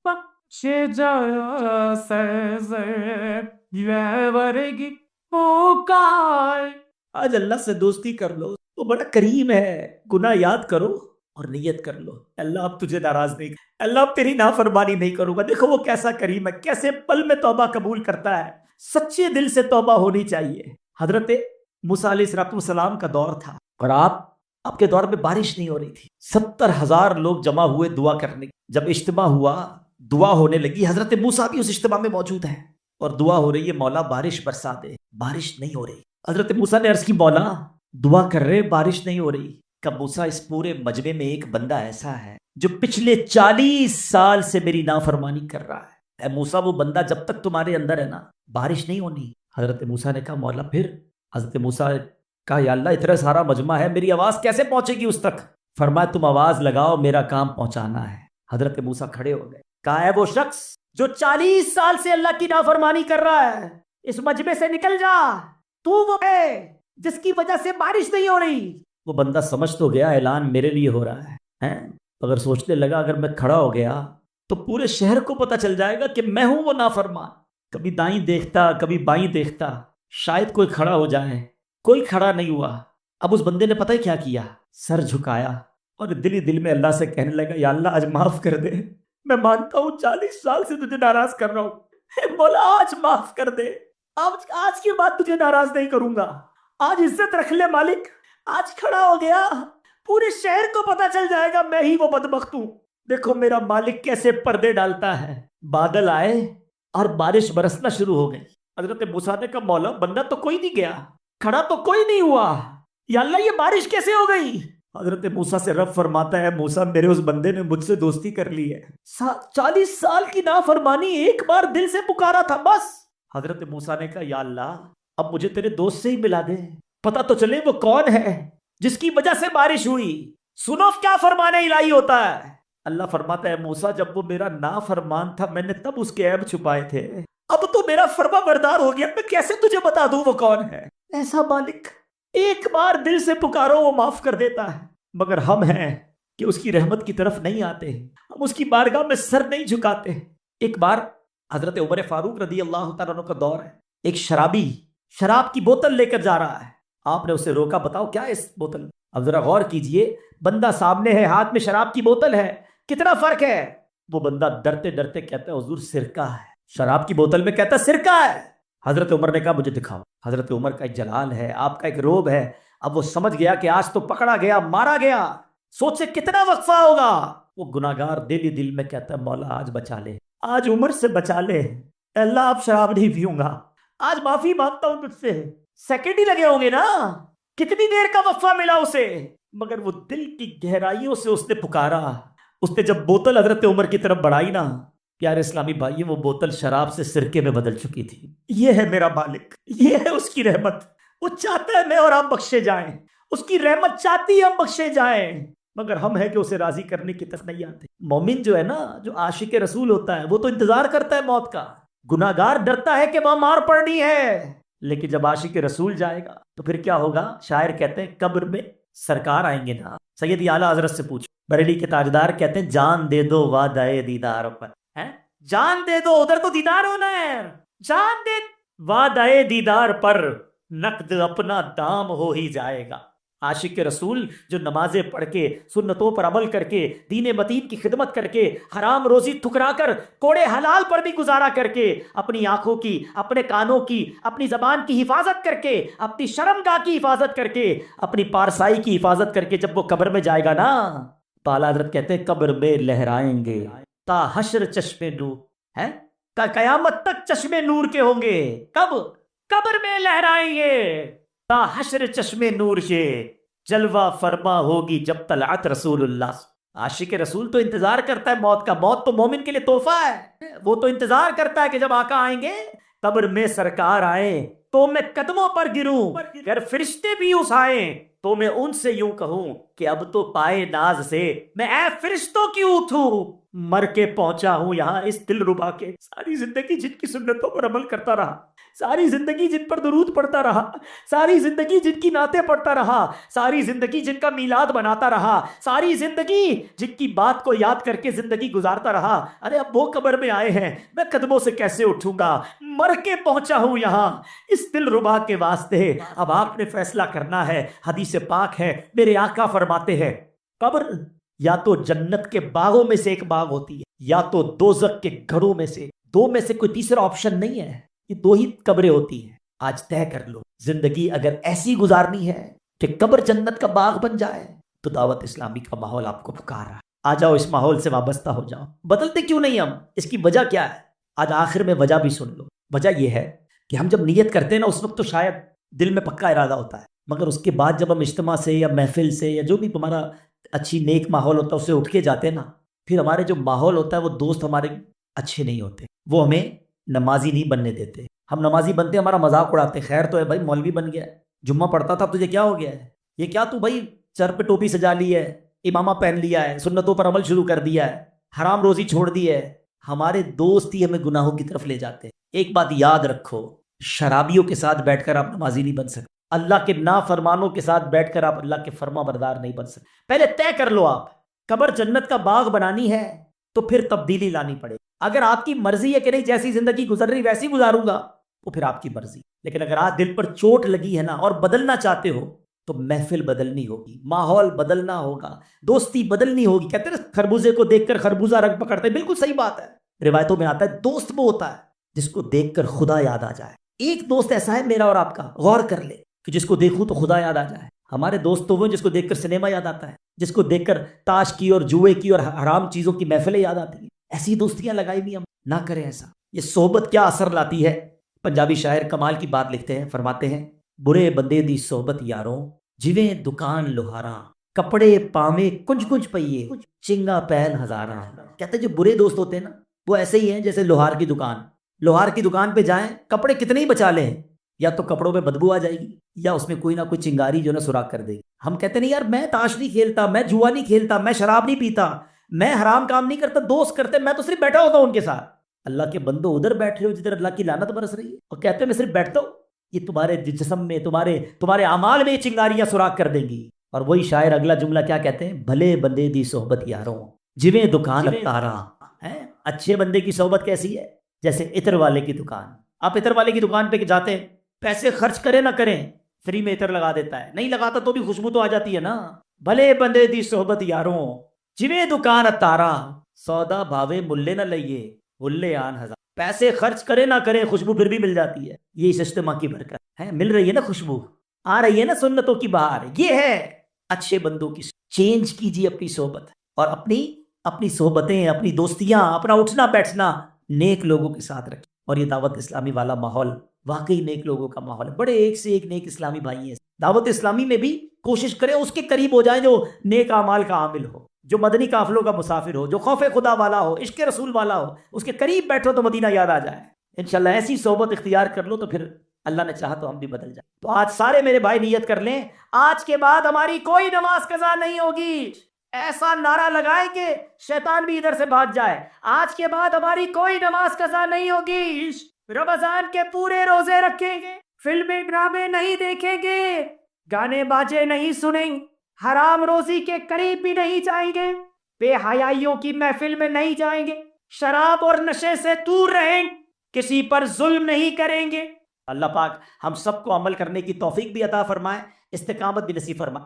پکش جایا سیزر یہ ورگی ہوگائے۔ آج اللہ سے دوستی کر لو، وہ بڑا کریم ہے، گناہ یاد کرو اور نیت کر لو، اللہ اب تجھے ناراض نہیں، اللہ اب تیری نافرمانی نہیں کروں گا۔ دیکھو وہ کیسا کریم ہے، کیسے پل میں توبہ قبول کرتا ہے، سچے دل سے توبہ ہونی چاہیے۔ حضرت موسیٰ علیہ السلام کا دور تھا اور آپ کے دور میں بارش نہیں ہو رہی تھی، 70,000 لوگ جمع ہوئے دعا کرنے، جب اجتماع ہوا دعا ہونے لگی، حضرت موسیٰ بھی اس اجتماع میں موجود ہیں اور دعا ہو رہی ہے، مولا بارش برسا دے، بارش نہیں ہو رہی۔ حضرت موسیٰ نے عرض کی مولا دعا کر رہے بارش نہیں ہو رہی، کہ موسیٰ اس پورے مجمع میں ایک بندہ ایسا ہے جو پچھلے 40 سال سے میری نافرمانی کر رہا ہے، اے موسیٰ وہ بندہ جب تک تمہارے اندر ہے نا بارش نہیں ہونی۔ حضرت موسیٰ نے کہا مولا پھر؟ حضرت موسیٰ کہا یا اللہ اتنا سارا مجمع ہے، میری آواز کیسے پہنچے گی اس تک؟ فرمایا تم آواز لگاؤ، میرا کام پہنچانا ہے۔ حضرت موسیٰ کھڑے ہو گئے، کہا ہے وہ شخص جو 40 سال سے اللہ کی نافرمانی کر رہا ہے، اس مجمع سے نکل جا، تو وہ ہے جس کی وجہ سے بارش نہیں ہو رہی۔ وہ بندہ سمجھ تو گیا اعلان میرے لیے ہو رہا ہے، اگر سوچنے لگا اگر میں کھڑا ہو گیا تو پورے شہر کو پتہ چل جائے گا کہ میں ہوں وہ نافرمان۔ کبھی دائیں دیکھتا کبھی بائیں دیکھتا، شاید کوئی کھڑا ہو جائے، کوئی کھڑا نہیں ہوا۔ اب اس بندے نے پتہ کیا کیا، سر جھکایا اور دل ہی دل میں اللہ سے کہنے لگا یا اللہ آج معاف کر دے، میں مانتا ہوں 40 سال سے تجھے ناراض کر رہا ہوں، اے مولا آج معاف کر دے، آج کے بعد تجھے ناراض نہیں کروں گا، آج عزت رکھ لے مالک، آج کھڑا ہو گیا پورے شہر کو پتہ چل جائے گا میں ہی وہ بدبخت ہوں۔ دیکھو میرا مالک کیسے پردے ڈالتا ہے۔ بادل آئے اور بارش برسنا شروع ہو گئی۔ حضرت موسیٰ نے کہا مولا بندہ تو کوئی نہیں گیا، کھڑا تو کوئی نہیں ہوا، یا اللہ یہ بارش کیسے ہو گئی؟ حضرت موسیٰ سے رب فرماتا ہے موسیٰ میرے اس بندے نے مجھ سے دوستی کر لی ہے، 40 سال کی نافرمانی ایک بار دل سے پکارا تھا بس۔ حضرت موسیٰ نے کہا یا اللہ اب مجھے تیرے دوست سے ہی ملا دے، پتہ تو چلے وہ کون ہے جس کی وجہ سے بارش ہوئی۔ سنو کیا فرمان الہی ہوتا ہے۔ اللہ فرماتا ہے موسیٰ جب وہ میرا نافرمان تھا میں نے تب اس کے عیب چھپائے تھے، اب تو میرا فرما بردار ہو گیا، میں کیسے تجھے بتا دوں وہ کون ہے؟ ایسا مالک ایک بار دل سے پکارو وہ معاف کر دیتا ہے، مگر ہم ہیں کہ اس کی رحمت کی طرف نہیں آتے، ہم اس کی بارگاہ میں سر نہیں جھکاتے۔ ایک بار حضرت عمر فاروق رضی اللہ تعالیٰ عنہ کا دور ہے، ایک شرابی شراب کی بوتل لے کر جا رہا ہے، آپ نے اسے روکا، بتاؤ کیا ہے اس بوتل؟ اب ذرا غور کیجئے، بندہ سامنے ہے، ہاتھ میں شراب کی بوتل ہے، کتنا فرق ہے؟ وہ بندہ ڈرتے ڈرتے کہتا ہے حضور سرکہ ہے، شراب کی بوتل میں کہتا ہے سرکہ ہے۔ حضرت عمر نے کہا مجھے دکھاؤ۔ حضرت عمر کا ایک جلال ہے، آپ کا ایک روب ہے، اب وہ سمجھ گیا کہ آج تو پکڑا گیا، مارا گیا، سوچے کتنا وقفہ ہوگا۔ وہ گناہگار دل ہی دل میں کہتا ہے مولا آج بچا لے، آج عمر سے بچا لے، اے اللہ اب شراب نہیں پیوں گا، آج معافی مانگتا ہوں تجھ سے۔ سیکنڈ ہی لگے ہوں گے نا، کتنی دیر کا وقفہ ملا اسے، مگر وہ دل کی گہرائیوں سے اس نے پکارا۔ اس نے جب بوتل حضرت عمر کی طرف بڑھائی نا، پیارے اسلامی بھائی وہ بوتل شراب سے سرکے میں بدل چکی تھی۔ یہ ہے میرا مالک، یہ ہے اس کی رحمت، وہ چاہتا ہے میں اور آپ بخشے جائیں، اس کی رحمت چاہتی ہے ہم بخشے جائیں، مگر ہم ہیں کہ اسے راضی کرنے کی طرف نہیں آتے۔ مومن جو ہے نا، جو عاشق رسول ہوتا ہے، وہ تو انتظار کرتا ہے موت کا، گناہگار ڈرتا ہے کہ وہاں مار پڑنی ہے، لیکن جب عاشق رسول جائے گا تو پھر کیا ہوگا؟ شاعر کہتے ہیں قبر میں سرکار آئیں گے نا، سیدی اعلیٰ حضرت سے پوچھو، بریلی کے تاجدار کہتے ہیں جان دے دو وعدہ دیدار پر، جان دے دو، ادھر تو دیدار ہونا ہے، جان دے وعدہ دیدار پر، نقد اپنا دام ہو ہی جائے گا۔ عاشق رسول جو نمازیں پڑھ کے، سنتوں پر عمل کر کے، دین متین کی خدمت کر کے، حرام روزی ٹھکرا کر، کوڑے حلال پر بھی گزارا کر کے، اپنی آنکھوں کی، اپنے کانوں کی، اپنی زبان کی حفاظت کر کے، اپنی شرمگاہ کی حفاظت کر کے، اپنی پارسائی کی حفاظت کر کے جب وہ قبر میں جائے گا نا، تو اعلیٰ حضرت کہتے ہیں قبر میں لہرائیں گے تا حشر چشمے نور ہے، قیامت تک چشمے نور کے ہوں گے۔ کب؟ قبر میں لہرائیں گے تا حشر چشمے نور کے، جلوہ فرما ہوگی جب طلعت رسول اللہ۔ عاشق رسول تو انتظار کرتا ہے موت کا، موت تو مومن کے لیے تحفہ ہے، وہ تو انتظار کرتا ہے کہ جب آقا آئیں گے، قبر میں سرکار آئیں تو میں قدموں پر گروں، اگر فرشتے بھی اٹھائیں تو میں ان سے یوں کہوں کہ اب تو پائے ناز سے میں اے فرشتوں کی اٹھوں، مر کے پہنچا ہوں یہاں اس دل ربا کے۔ ساری زندگی جن کی سنتوں پر عمل کرتا رہا، ساری زندگی جن پر درود پڑھتا رہا، ساری زندگی جن کی نعتیں پڑھتا رہا، ساری زندگی جن کا میلاد مناتا رہا، ساری زندگی جن کی بات کو یاد کر کے زندگی گزارتا رہا، ارے اب وہ قبر میں آئے ہیں، میں قدموں سے کیسے اٹھوں گا؟ مر کے پہنچا ہوں یہاں اس دل ربا کے واسطے۔ اب آپ نے فیصلہ کرنا ہے، حدیث پاک ہے، میرے آقا فرماتے ہیں قبر یا تو جنت کے باغوں میں سے ایک باغ ہوتی ہے، یا تو دوزخ کے گھروں میں سے، دو میں سے کوئی تیسرا آپشن نہیں ہے، یہ دو ہی قبریں ہوتی ہیں۔ آج طے کر لو، زندگی اگر ایسی گزارنی ہے کہ قبر جنت کا باغ بن جائے تو دعوت اسلامی کا ماحول آپ کو پکار رہا ہے، آ جاؤ اس ماحول سے وابستہ ہو جاؤ۔ بدلتے کیوں نہیں ہم؟ اس کی وجہ کیا ہے؟ آج آخر میں وجہ بھی سن لو۔ وجہ یہ ہے کہ ہم جب نیت کرتے ہیں نا، اس وقت تو شاید دل میں پکا ارادہ ہوتا ہے، مگر اس کے بعد جب ہم اجتماع سے یا محفل سے یا جو بھی ہمارا اچھی نیک ماحول ہوتا ہے اس سے اٹھ کے جاتے ہیں نا، پھر ہمارے جو ماحول ہوتا ہے وہ دوست ہمارے اچھے نہیں ہوتے، وہ ہمیں نمازی نہیں بننے دیتے. ہم نمازی بنتے ہمارا مذاق اڑاتے، خیر تو ہے بھائی مولوی بن گیا ہے، جمعہ پڑھتا تھا تجھے کیا ہو گیا ہے، یہ کیا تو بھائی سر پہ ٹوپی سجا لی ہے، امامہ پہن لیا ہے، سنتوں پر عمل شروع کر دیا ہے، حرام روزی چھوڑ دی ہے. ہمارے دوست ہی ہمیں گناہوں کی طرف لے جاتے ہیں. ایک بات یاد رکھو، شرابیوں کے ساتھ بیٹھ کر آپ نمازی نہیں بن سکتے، اللہ کے نافرمانوں کے ساتھ بیٹھ کر آپ اللہ کے فرما بردار نہیں بن سکتے. پہلے طے کر لو، آپ قبر جنت کا باغ بنانی ہے تو پھر تبدیلی لانی پڑے. اگر آپ کی مرضی ہے کہ نہیں جیسی زندگی گزر رہی ویسی گزاروں گا تو پھر آپ کی مرضی. لیکن اگر آج دل پر چوٹ لگی ہے نا اور بدلنا چاہتے ہو تو محفل بدلنی ہوگی، ماحول بدلنا ہوگا، دوستی بدلنی ہوگی. کہتے ہیں خربوزے کو دیکھ کر خربوزہ رنگ پکڑتے، بالکل صحیح بات ہے. روایتوں میں آتا ہے دوست وہ ہوتا ہے جس کو دیکھ کر خدا یاد آ جائے. ایک دوست ایسا ہے میرا اور آپ کا، غور کر لے کہ جس کو دیکھوں تو خدا یاد آ جائے. ہمارے دوست تو وہ جس کو دیکھ کر سنیما یاد آتا ہے، جس کو دیکھ کر تاش کی اور جوئے کی اور حرام چیزوں کی محفلیں یاد آتی ہیں. ایسی دوستیاں لگائی بھی ہم نہ کریں. ایسا یہ صحبت کیا اثر لاتی ہے. پنجابی شاعر کمال کی بات لکھتے ہیں، فرماتے ہیں برے بندے دی صحبت یاروں جویں دکان لوہاراں کپڑے پاویں کنج کنج پئیے چنگا پہن ہزاراں. کہتے ہیں جو برے دوست ہوتے ہیں نا وہ ایسے ہی ہیں جیسے لوہار کی دکان. لوہار کی دکان پہ جائیں، کپڑے کتنے ہی بچا لیں، یا تو کپڑوں میں بدبو آ جائے گی یا اس میں کوئی نہ کوئی چنگاری جو نا سوراخ کر دے گی. ہم کہتے نہیں یار میں تاش نہیں کھیلتا، میں جوا نہیں کھیلتا، میں شراب نہیں پیتا، میں حرام کام نہیں کرتا، دوست کرتے میں تو صرف بیٹھا ہوتا ہوں ان کے ساتھ. اللہ کے بندو ادھر بیٹھے ہو جدھر اللہ کی لعنت برس رہی ہے اور کہتے ہیں میں صرف بیٹھتا ہوں. یہ تمہارے جسم میں تمہارے اعمال میں چنگاریاں سوراخ کر دیں گی. اور وہی شاعر اگلا جملہ کیا کہتے ہیں، بھلے بندے دی صحبت یاروں جویں دکان تارا. اچھے بندے کی صحبت کیسی ہے، جیسے عطر والے کی دکان. آپ عطر والے کی دکان پہ جاتے ہیں، پیسے خرچ کریں نہ کریں فری میں عطر لگا دیتا ہے، نہیں لگاتا تو بھی خوشبو تو آ جاتی ہے نا. بھلے بندے دی صحبت یاروں جویں دکان تارا سودا بھاوے ملے نہ لئیے ملے آن ہزار. پیسے خرچ کرے نہ کرے خوشبو پھر بھی مل جاتی ہے. یہ اس اجتماع کی برکت ہے، مل رہی ہے نا خوشبو، آ رہی ہے نا سنتوں کی بہار. یہ ہے اچھے بندوں کی. چینج کیجیے اپنی صحبت اور اپنی صحبتیں، اپنی دوستیاں، اپنا اٹھنا بیٹھنا نیک لوگوں کے ساتھ رکھیں. اور یہ دعوت اسلامی والا ماحول واقعی نیک لوگوں کا ماحول ہے. بڑے ایک سے ایک نیک اسلامی بھائی ہیں. دعوت اسلامی میں بھی کوشش کریں اس کے قریب ہو جائیں جو نیک اعمال کا عامل ہو، جو مدنی قافلوں کا مسافر ہو، جو خوف خدا والا ہو، عشق رسول والا ہو. اس کے قریب بیٹھو تو مدینہ یاد آ جائے. انشاءاللہ ایسی صحبت اختیار کر لو تو پھر اللہ نے چاہا تو ہم بھی بدل جائیں. تو آج سارے میرے بھائی نیت کر لیں، آج کے بعد ہماری کوئی نماز قضا نہیں ہوگی. ایسا نعرہ لگائیں کہ شیطان بھی ادھر سے بھاگ جائے. آج کے بعد ہماری کوئی نماز قضا نہیں ہوگی. رمضان کے پورے روزے رکھیں گے، فلمیں ڈرامے نہیں دیکھیں گے، گانے باجے نہیں سنیں، حرام روزی کے قریب بھی نہیں جائیں گے، بے حیائیوں کی محفل میں نہیں جائیں گے، شراب اور نشے سے دور رہیں، کسی پر ظلم نہیں کریں گے. اللہ پاک ہم سب کو عمل کرنے کی توفیق بھی عطا فرمائے، استقامت بھی نصیب فرمائے.